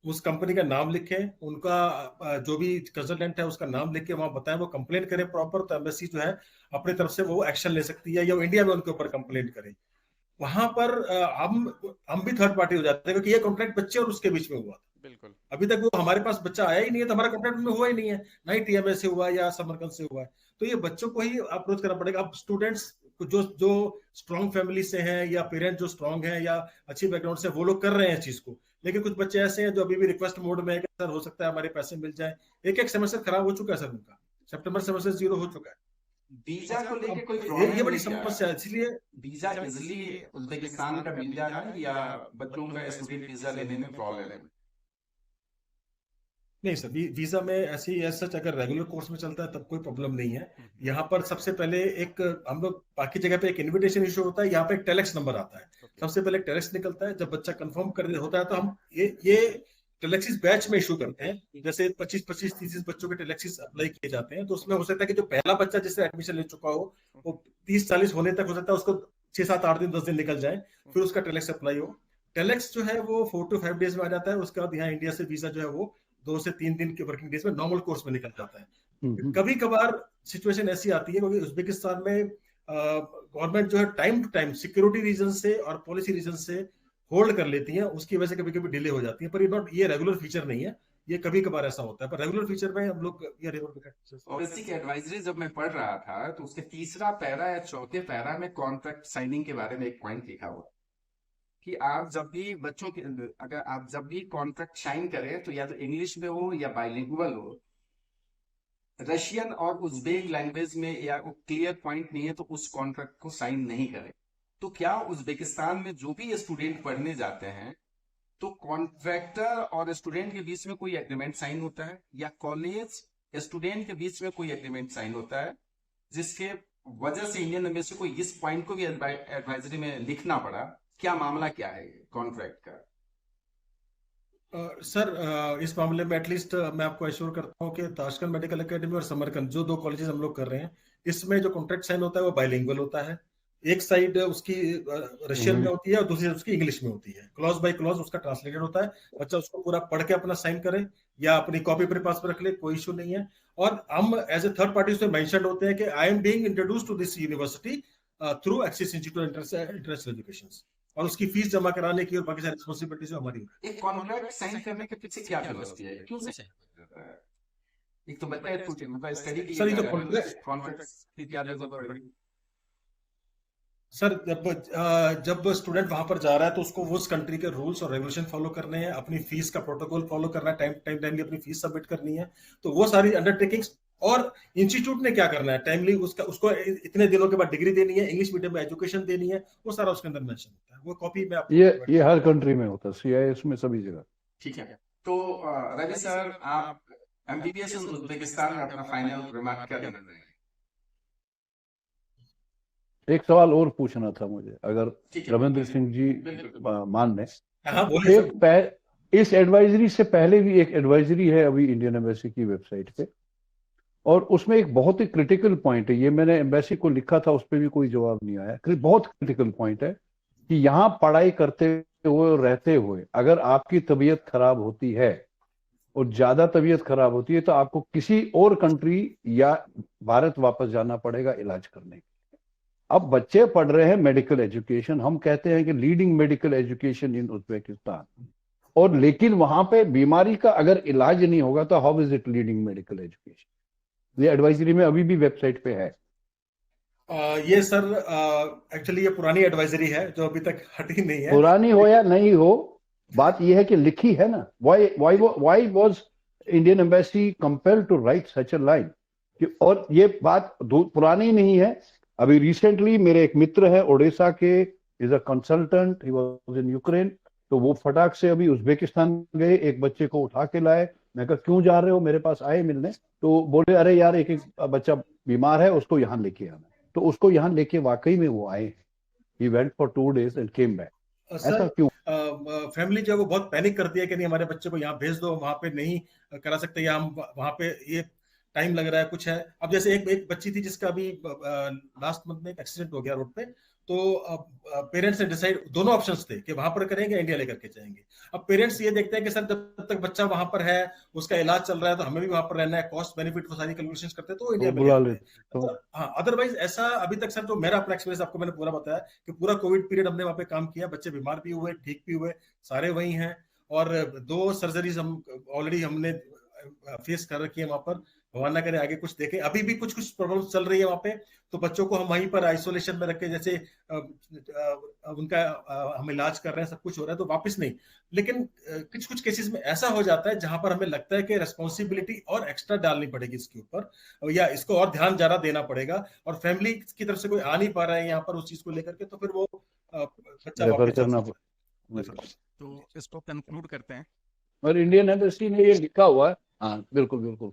उस कंपनी का नाम लिखें, उनका जो भी कंसल्टेंट है उसका नाम लिख के वहां बताएं, वो कंप्लेंट करें प्रॉपर, तो एम्बेसी जो है अपनी तरफ से वो एक्शन ले सकती है, या इंडिया में उनके ऊपर कंप्लेंट करें। वहां पर हम भी थर्ड पार्टी हो जाते हैं, क्योंकि ये कॉन्ट्रैक्ट बच्चे और उसके बीच में हुआ था। बिल्कुल। अभी तक वो हमारे पास बच्चा आया ही नहीं है, तो हमारा कॉन्ट्रैक्ट में हुआ ही नहीं है, ना ही टीएमए से हुआ या समरकंद से हुआ है। तो ये बच्चों को ही अप्रोच करना पड़ेगा। अब स्टूडेंट्स जो स्ट्रॉन्ग फैमिली से हैं या पेरेंट्स जो स्ट्रॉन्ग हैं या अच्छी बैकग्राउंड से, वो लोग कर रहे हैं चीज को, लेकिन कुछ बच्चे ऐसे हैं जो अभी भी रिक्वेस्ट मोड में है कि सर हो सकता है हमारे पैसे मिल जाए। एक सेमेस्टर खराब हो चुका है सर उनका, सितंबर सेमेस्टर 0 हो चुका है। वीजा को लेके कोई ये बड़ी समस्या है, इसलिए वीजा इजिली उज्बेकिस्तान का मिल जाना या बच्चों का स्टूडेंट वीजा लेने में प्रॉब्लम है? नहीं सर, वीजा में ऐसी सच अगर रेगुलर कोर्स में चलता है तब कोई प्रॉब्लम नहीं है। यहाँ पर सबसे पहले एक हम लोग बाकी जगह पे एक इनविटेशन इशू होता है, यहाँ पे एक टेलेक्स नंबर आता है। सबसे पहले एक टेलेक्स निकलता है, जब बच्चा कंफर्म कर होता है तो हम ये टेलेक्सिस बैच में इशू करते हैं। जैसे 25-30 बच्चों के टेलेक्सिस अप्लाई किए जाते हैं, तो उसमें हो सकता है कि जो पहला बच्चा जिससे एडमिशन ले चुका हो वो 30-40 होने तक हो सकता है उसको 6-7-8 दिन 10 दिन निकल जाए, फिर उसका टेलेक्स अप्लाई हो। टेलेक्स जो है वो 4 to 5 डेज में आ जाता है। उसके बाद यहाँ इंडिया से वीजा जो है वो 2 से 3 दिन के वर्किंग डेज में नॉर्मल कोर्स में निकल जाता है। कभी कभार सिचुएशन ऐसी आती है क्योंकि उज्बेकिस्तान में गवर्नमेंट जो है time to time security reason से और पॉलिसी रीजन से होल्ड कर लेती है, उसकी वजह से कभी कभी डिले हो जाती है, पर ये रेगुलर फीचर नहीं है, ये कभी कभार ऐसा होता है, पर रेगुलर फीचर में हम लोग ये ओबीसी की एडवाइजरी जब मैं पढ़ रहा था तो उसके तीसरा पैरा या चौथे पैरा में कॉन्ट्रैक्ट साइनिंग के बारे में एक पॉइंट लिखा हुआ कि आप जब भी बच्चों के अगर आप जब भी कॉन्ट्रैक्ट साइन करें तो या तो इंग्लिश में हो या बाइलिंगुअल हो, रशियन और उज्बेक लैंग्वेज में या क्लियर पॉइंट नहीं है तो उस कॉन्ट्रैक्ट को साइन नहीं करें। तो क्या उज्बेकिस्तान में जो भी स्टूडेंट पढ़ने जाते हैं तो कॉन्ट्रैक्टर और स्टूडेंट के बीच में कोई एग्रीमेंट साइन होता है, या कॉलेज स्टूडेंट के बीच में कोई एग्रीमेंट साइन होता है, जिसके वजह से इंडियन एम्बेसी को इस पॉइंट को भी एडवाइजरी में लिखना पड़ा? क्या मामला क्या है कॉन्ट्रैक्ट का? सर इस मामले में एटलीस्ट मैं आपको एश्योर करता हूँ कि ताशकंद मेडिकल एकेडमी और समरकंद जो 2 कॉलेजेस हम लोग कर रहे हैं, इसमें जो कॉन्ट्रैक्ट साइन होता है वो बाइलिंगुअल होता है। एक साइड उसकी रशियन में होती है और दूसरी उसकी इंग्लिश में होती है, क्लॉज बाय क्लॉज उसका ट्रांसलेटेड होता है। बच्चा उसको पूरा पढ़ के अपना साइन करे या अपनी कॉपी अपने पास में रख ले, कोई इशू नहीं है। और हम एज ए थर्ड पार्टी उसमें मेंशन होते हैं कि I am being introduced to this university through Axis institute international education, और उसकी फीस जमा कराने की और बाकी सारी रिस्पांसिबिलिटी जो हमारी है। एक कॉन्ट्रैक्ट साइन करने के पीछे क्या फिलॉसफी है, क्यों से एक तो बताइए स्टडी की सर ये जो कॉन्ट्रैक्ट की क्या जरूरत पड़ेगी? सर जब स्टूडेंट वहां पर जा रहा है तो उसको उस कंट्री के रूल्स और रेगुलेशन फॉलो करने हैं, अपनी फीस का प्रोटोकॉल फॉलो करना है, टाइमली अपनी फीस सबमिट करनी है। तो वो सारी अंडरटेकिंग्स, और इंस्टीट्यूट ने क्या करना है, टाइमली उसको इतने दिनों के बाद डिग्री देनी है, इंग्लिश मीडियम में एजुकेशन देनी है, वो सारा उसके अंदर मेंशन होता है। वो कॉपी में आपको ये हर कंट्री में होता है, CIS में सभी जगह। ठीक है। तो रवि सर, आप एमबीबीएस इन उज्बेकिस्तान में अपना फाइनल रिमार्क क्या देना चाहेंगे? एक सवाल और पूछना था मुझे, अगर ठीक है, रविंद्र सिंह जी बिल्कुल। मान लें। हाँ बोलिए सर। इस एडवाइजरी से पहले भी एक एडवाइजरी है अभी इंडियन एम्बेसी की वेबसाइट पे, और उसमें एक बहुत ही क्रिटिकल पॉइंट है, ये मैंने एम्बेसी को लिखा था, उस पर भी कोई जवाब नहीं आया। बहुत क्रिटिकल पॉइंट है कि यहाँ पढ़ाई करते हुए रहते हुए अगर आपकी तबीयत खराब होती है और ज्यादा तबीयत खराब होती है तो आपको किसी और कंट्री या भारत वापस जाना पड़ेगा इलाज करने के लिए। अब बच्चे पढ़ रहे हैं मेडिकल एजुकेशन, हम कहते हैं कि leading medical education in Uzbekistan, और लेकिन वहां पे बीमारी का अगर इलाज नहीं होगा तो how is it leading medical education? ये एडवाइजरी में अभी भी वेबसाइट पे है। ये सर एक्चुअली ये पुरानी एडवाइजरी है जो अभी तक हटी नहीं है। पुरानी हो या नहीं हो, बात यह है कि लिखी है ना। Why was Indian embassy compelled to write such a line? और ये बात पुरानी नहीं है, अभी रिसेंटली मेरे एक मित्र है ओडिशा के, is a consultant, he was in Ukraine, तो वो फटाक से अभी उज्बेकिस्तान गए, एक बच्चे को उठा के लाए। मैं कहा क्यों जा रहे हो, मेरे पास आए मिलने, तो बोले अरे यार एक बच्चा बीमार है, उसको यहाँ लेके आना। तो उसको यहाँ लेके वाकई में वो आए, he went for 2 days and came back। Sir ऐसा क्यों? फैमिली जो है वो बहुत पैनिक करती है कि नहीं हमारे बच्चे को यहाँ भेज दो, वहां पे नहीं करा सकते, या हम वहां पे ये टाइम लग रहा है, कुछ है। अब जैसे एक बच्ची थी जिसका अभी लास्ट मंथ में एक एक्सीडेंट हो गया रोड पे, तो पेरेंट्स ने डिसाइड, दोनों ऑप्शंस थे कि वहां पर करेंगे, इंडिया लेकर के जाएंगे। अब पेरेंट्स ये देखते हैं कि सर जब तक बच्चा वहां पर है, उसका इलाज चल रहा है, तो हमें भी वहां पर रहना है, कॉस्ट बेनिफिट वो सारी कैलकुलेशंस करते हैं, तो इंडिया में ले बुला आते ले हैं। तो हाँ, अदरवाइज ऐसा अभी तक सर, जो मेरा अपना एक्सपीरियंस आपको मैंने पूरा बताया कि पूरा कोविड पीरियड हमने वहां पे काम किया, बच्चे बीमार भी हुए, ठीक भी हुए, सारे वही हैं। और 2 सर्जरीज हम ऑलरेडी हमने फेस कर रखी है वहां पर। भगवान ना करे आगे कुछ देखें, अभी भी कुछ कुछ प्रॉब्लम चल रही है वहां पे, तो बच्चों को हम वहीं पर आइसोलेशन में रख के, जैसे उनका हम इलाज कर रहे हैं, सब कुछ हो रहा है, तो वापस नहीं। लेकिन कुछ कुछ केसेस में ऐसा हो जाता है जहां पर हमें लगता है कि रेस्पॉन्सिबिलिटी और एक्स्ट्रा डालनी पड़ेगी इसके ऊपर, या इसको और ध्यान ज्यादा देना पड़ेगा, और फैमिली की तरफ से कोई आ नहीं पा रहा है यहाँ पर उस चीज को लेकर के, तो फिर वो बच्चा रेफर वापस जा करना सकता है। तो इसको कंक्लूड करते हैं। और इंडियन एम्बेसी ने ये लिखा हुआ है। हाँ बिल्कुल बिल्कुल।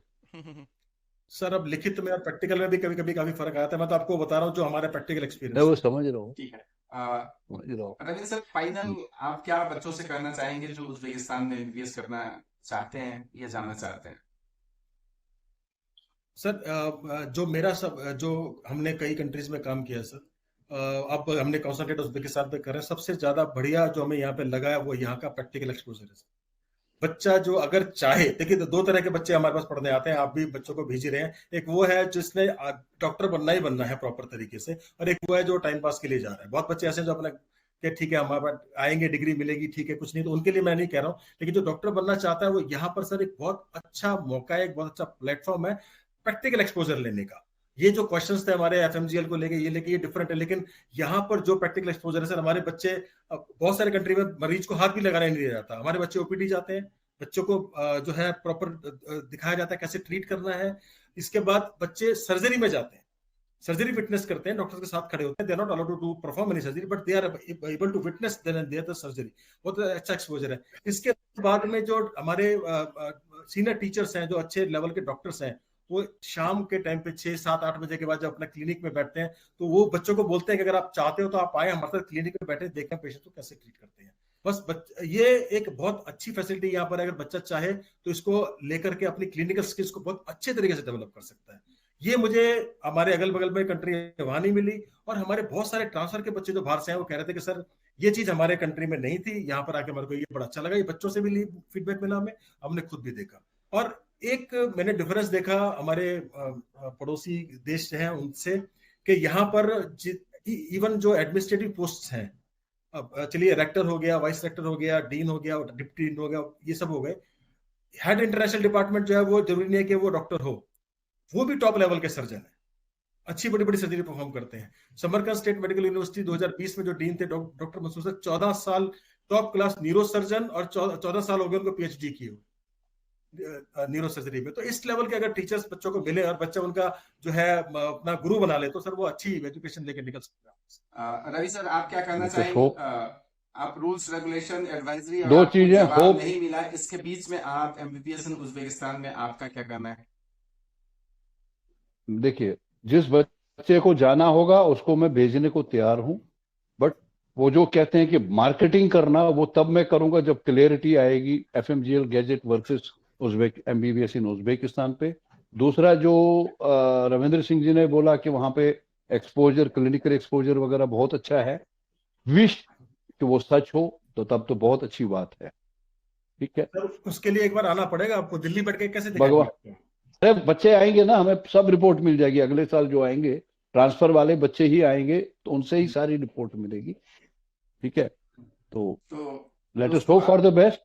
सर अब लिखित में और प्रैक्टिकल में भी कभी कभी काफी फर्क आता है, मैं तो आपको बता रहा हूँ जो हमारा प्रैक्टिकल मैं एक्सपीरियंस वो है। समझ रहा हूँ, ठीक है। समझ रहा हूँ। रविंद्र सर, फाइनल आप क्या बच्चों से करना चाहेंगे जो उज्बेकिस्तान में एमबीबीएस करना चाहते हैं या जाना चाहते हैं? सर जो मेरा सब जो हमने कई कंट्रीज में काम किया सर, अब हमने कॉन्सेंट्रेट उज्बेकिस्तान पे कर रहे हैं। सबसे ज्यादा बढ़िया जो हमें यहाँ पे लगा है वो यहाँ का प्रैक्टिकल एक्सपोजर है सर। बच्चा जो अगर चाहे, देखिए तो 2 तरह के बच्चे हमारे पास पढ़ने आते हैं, आप भी बच्चों को भेज ही रहे हैं। एक वो है जिसने डॉक्टर बनना ही बनना है प्रॉपर तरीके से, और एक वो है जो टाइम पास के लिए जा रहा है। बहुत बच्चे ऐसे हैं जो अपना कि ठीक है हमारे पास आएंगे, डिग्री मिलेगी, ठीक है, कुछ नहीं, तो उनके लिए मैं नहीं कह रहा हूँ। लेकिन जो डॉक्टर बनना चाहता है वो यहाँ पर सर एक बहुत अच्छा मौका है, एक बहुत अच्छा प्लेटफॉर्म है प्रैक्टिकल एक्सपोजर लेने का। ये जो क्वेश्चंस थे हमारे एफएमजीएल को लेके, ये डिफरेंट है, लेकिन यहाँ पर जो प्रैक्टिकल एक्सपोजर है सर, हमारे बच्चे, बहुत सारे कंट्री में मरीज को हाथ भी लगाने नहीं दिया जाता, हमारे बच्चे ओपीडी जाते हैं, बच्चों को जो है प्रॉपर दिखाया जाता है कैसे ट्रीट करना है। इसके बाद बच्चे सर्जरी में जाते हैं, सर्जरी विटनेस करते हैं, डॉक्टर के साथ खड़े होते हैं, they are not allowed to perform any surgery, but they are able to witness their surgery. बहुत अच्छा एक्सपोजर है। इसके बाद में जो हमारे सीनियर टीचर्स हैं, जो अच्छे लेवल के डॉक्टर्स हैं, वो शाम के टाइम पे 6, 7, 8 बजे के बाद जब अपना क्लिनिक में बैठते हैं, तो वो बच्चों को बोलते हैं कि अगर आप चाहते हो तो आप आए हमारे साथ क्लिनिक में बैठे, देखें पेशेंट को कैसे ट्रीट करते हैं। बस ये एक बहुत अच्छी फैसिलिटी यहाँ पर, अगर बच्चा चाहे तो इसको लेकर के अपनी क्लिनिकल स्किल्स को बहुत अच्छे तरीके से डेवलप कर सकता है। ये मुझे हमारे अगल बगल में कंट्री वहां नहीं मिली, और हमारे बहुत सारे ट्रांसफर के बच्चे जो बाहर से आए वो कह रहे थे कि सर ये चीज हमारे कंट्री में नहीं थी, यहाँ पर आके हमारे को ये बड़ा अच्छा लगा। ये बच्चों से भी फीडबैक मिला हमें, हमने खुद भी देखा। और एक मैंने डिफरेंस देखा हमारे पड़ोसी देश हैं उनसे, कि यहाँ पर इवन जो एडमिनिस्ट्रेटिव पोस्ट हैं, अब चलिए रेक्टर हो गया, वाइस रेक्टर हो गया, डीन हो गया, डिप्टी डीन हो गया, ये सब हो गए। हेड इंटरनेशनल डिपार्टमेंट जो है वो जरूरी नहीं है कि वो डॉक्टर हो, वो भी टॉप लेवल के सर्जन है। अच्छी बड़ी बड़ी सर्जरी परफॉर्म करते हैं। समरकंद स्टेट मेडिकल यूनिवर्सिटी 2020 में जो डीन थे डॉक्टर मसूद सर, 14 साल टॉप क्लास न्यूरो सर्जन, और 14 साल हो गए उनको पीएचडी की हो न्यूरो सर्जरी में। तो इस लेवल के अगर टीचर्स बच्चों को मिले और बच्चा उनका जो है अपना गुरु बना ले, तो सर वो अच्छी एजुकेशन लेके निकल सकता है। रवि सर, आप क्या कहना तो चाहेंगे? होप आप रूल्स रेगुलेशन एडवाइजरी और दो आपको चीजें, जवाब होप नहीं मिला, इसके बीच में आप एमबीबीएस इन उज्बेकिस्तान में आपका क्या कहना है? देखिए, जिस बच्चे को जाना होगा उसको मैं भेजने को तैयार हूं, बट वो जो कहते हैं कि मार्केटिंग करना, वो तब मैं करूंगा जब क्लियरिटी आएगी FMGL gazette versus Uzbek MBBS in Uzbekistan पे। दूसरा जो रविंद्र सिंह जी ने बोला कि वहां पे एक्सपोजर, क्लिनिकल एक्सपोजर वगैरह बहुत अच्छा है, विश कि वो सच हो, तो तब तो बहुत अच्छी बात है। ठीक है, सर उसके लिए एक बार आना पड़ेगा आपको, दिल्ली बैठ के कैसे दिखाएंगे भगवान, आपको? अरे बच्चे आएंगे ना, हमें सब रिपोर्ट मिल जाएगी। अगले साल जो आएंगे ट्रांसफर वाले बच्चे ही आएंगे, तो उनसे ही सारी रिपोर्ट मिलेगी। ठीक है, तो तो लेट अस दोस्तों होप फॉर द बेस्ट।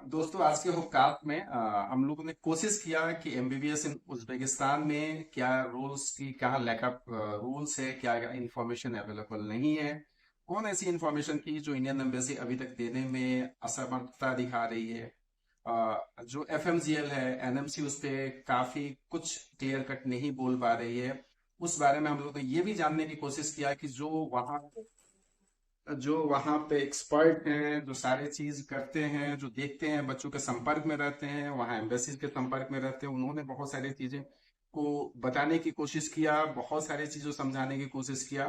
दोस्तों, आज के हुक्कात में हम लोगों ने कोशिश किया कि एमबीबीएस इन उज्बेकिस्तान में क्या रूल्स की, क्या लैक ऑफ रूल्स है, क्या इंफॉर्मेशन अवेलेबल नहीं है, कौन ऐसी इंफॉर्मेशन की जो इंडियन एम्बेसी अभी तक देने में असमर्थता दिखा रही है। जो एफएमजीएल है, एनएमसी, उस पे काफी कुछ क्लियर कट नहीं बोल पा रही है। उस बारे में हम लोग ने ये भी जानने की कोशिश किया कि जो वहाँ पे एक्सपर्ट हैं, जो सारे चीज करते हैं, जो देखते हैं, बच्चों के संपर्क में रहते हैं, वहाँ एम्बेसी के संपर्क में रहते हैं, उन्होंने बहुत सारी चीजें को बताने की कोशिश किया, बहुत सारी चीजों समझाने की कोशिश किया।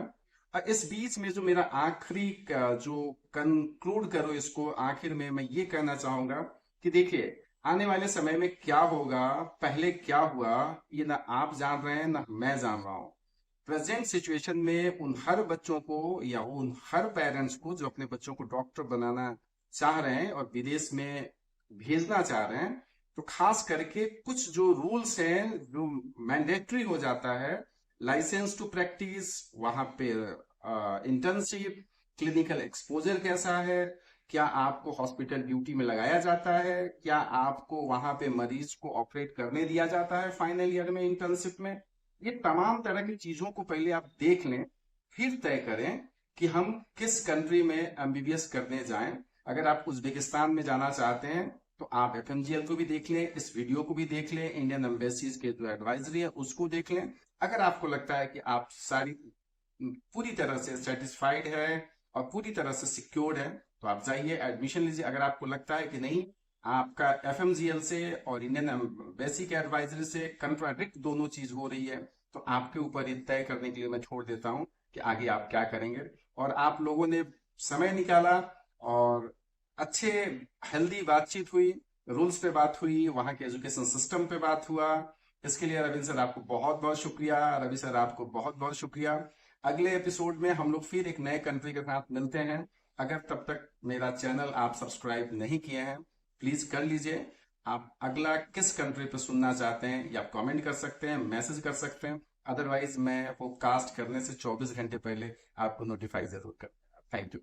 और इस बीच में जो मेरा आखिरी जो कंक्लूड करो इसको, आखिर में मैं ये कहना चाहूंगा कि देखिए, आने वाले समय में क्या होगा, पहले क्या हुआ, ये ना आप जान रहे हैं ना मैं जान रहा हूं। प्रेजेंट सिचुएशन में उन हर बच्चों को या उन हर पेरेंट्स को जो अपने बच्चों को डॉक्टर बनाना चाह रहे हैं और विदेश में भेजना चाह रहे हैं, तो खास करके कुछ जो रूल्स हैं जो मैंडेटरी हो जाता है, लाइसेंस टू प्रैक्टिस, वहां पे इंटर्नशिप, क्लिनिकल एक्सपोजर कैसा है, क्या आपको हॉस्पिटल ड्यूटी में लगाया जाता है, क्या आपको वहां पे मरीज को ऑपरेट करने दिया जाता है फाइनल ईयर में इंटर्नशिप में, ये तमाम तरह की चीजों को पहले आप देख लें, फिर तय करें कि हम किस कंट्री में एमबीबीएस करने जाएं। अगर आप उज्बेकिस्तान में जाना चाहते हैं तो आप एफएमजीएल को भी देख लें, इस वीडियो को भी देख लें, इंडियन एम्बेसीज के जो एडवाइजरी है उसको देख लें। अगर आपको लगता है कि आप सारी पूरी तरह से सेटिस्फाइड है और पूरी तरह से सिक्योर्ड है, तो आप जाइए, एडमिशन लीजिए। अगर आपको लगता है कि नहीं, आपका एफएमजीएल से और इंडियन एम्बेसी के एडवाइजरी से कंट्राडिक्ट दोनों चीज हो रही है, तो आपके ऊपर ये तय करने के लिए मैं छोड़ देता हूं कि आगे आप क्या करेंगे। और आप लोगों ने समय निकाला और अच्छे हेल्दी बातचीत हुई, रूल्स पे बात हुई, वहां के एजुकेशन सिस्टम पे बात हुआ। इसके लिए रविंद्र सर आपको बहुत बहुत शुक्रिया, रवि सर आपको बहुत बहुत शुक्रिया। अगले एपिसोड में हम लोग फिर एक नए कंट्री के साथ मिलते हैं। अगर तब तक मेरा चैनल आप सब्सक्राइब नहीं किए हैं, प्लीज कर लीजिए। आप अगला किस कंट्री पे सुनना चाहते हैं या आप कमेंट कर सकते हैं, मैसेज कर सकते हैं। अदरवाइज मैं वो कास्ट करने से 24 घंटे पहले आपको नोटिफाई जरूर कर। Thank you.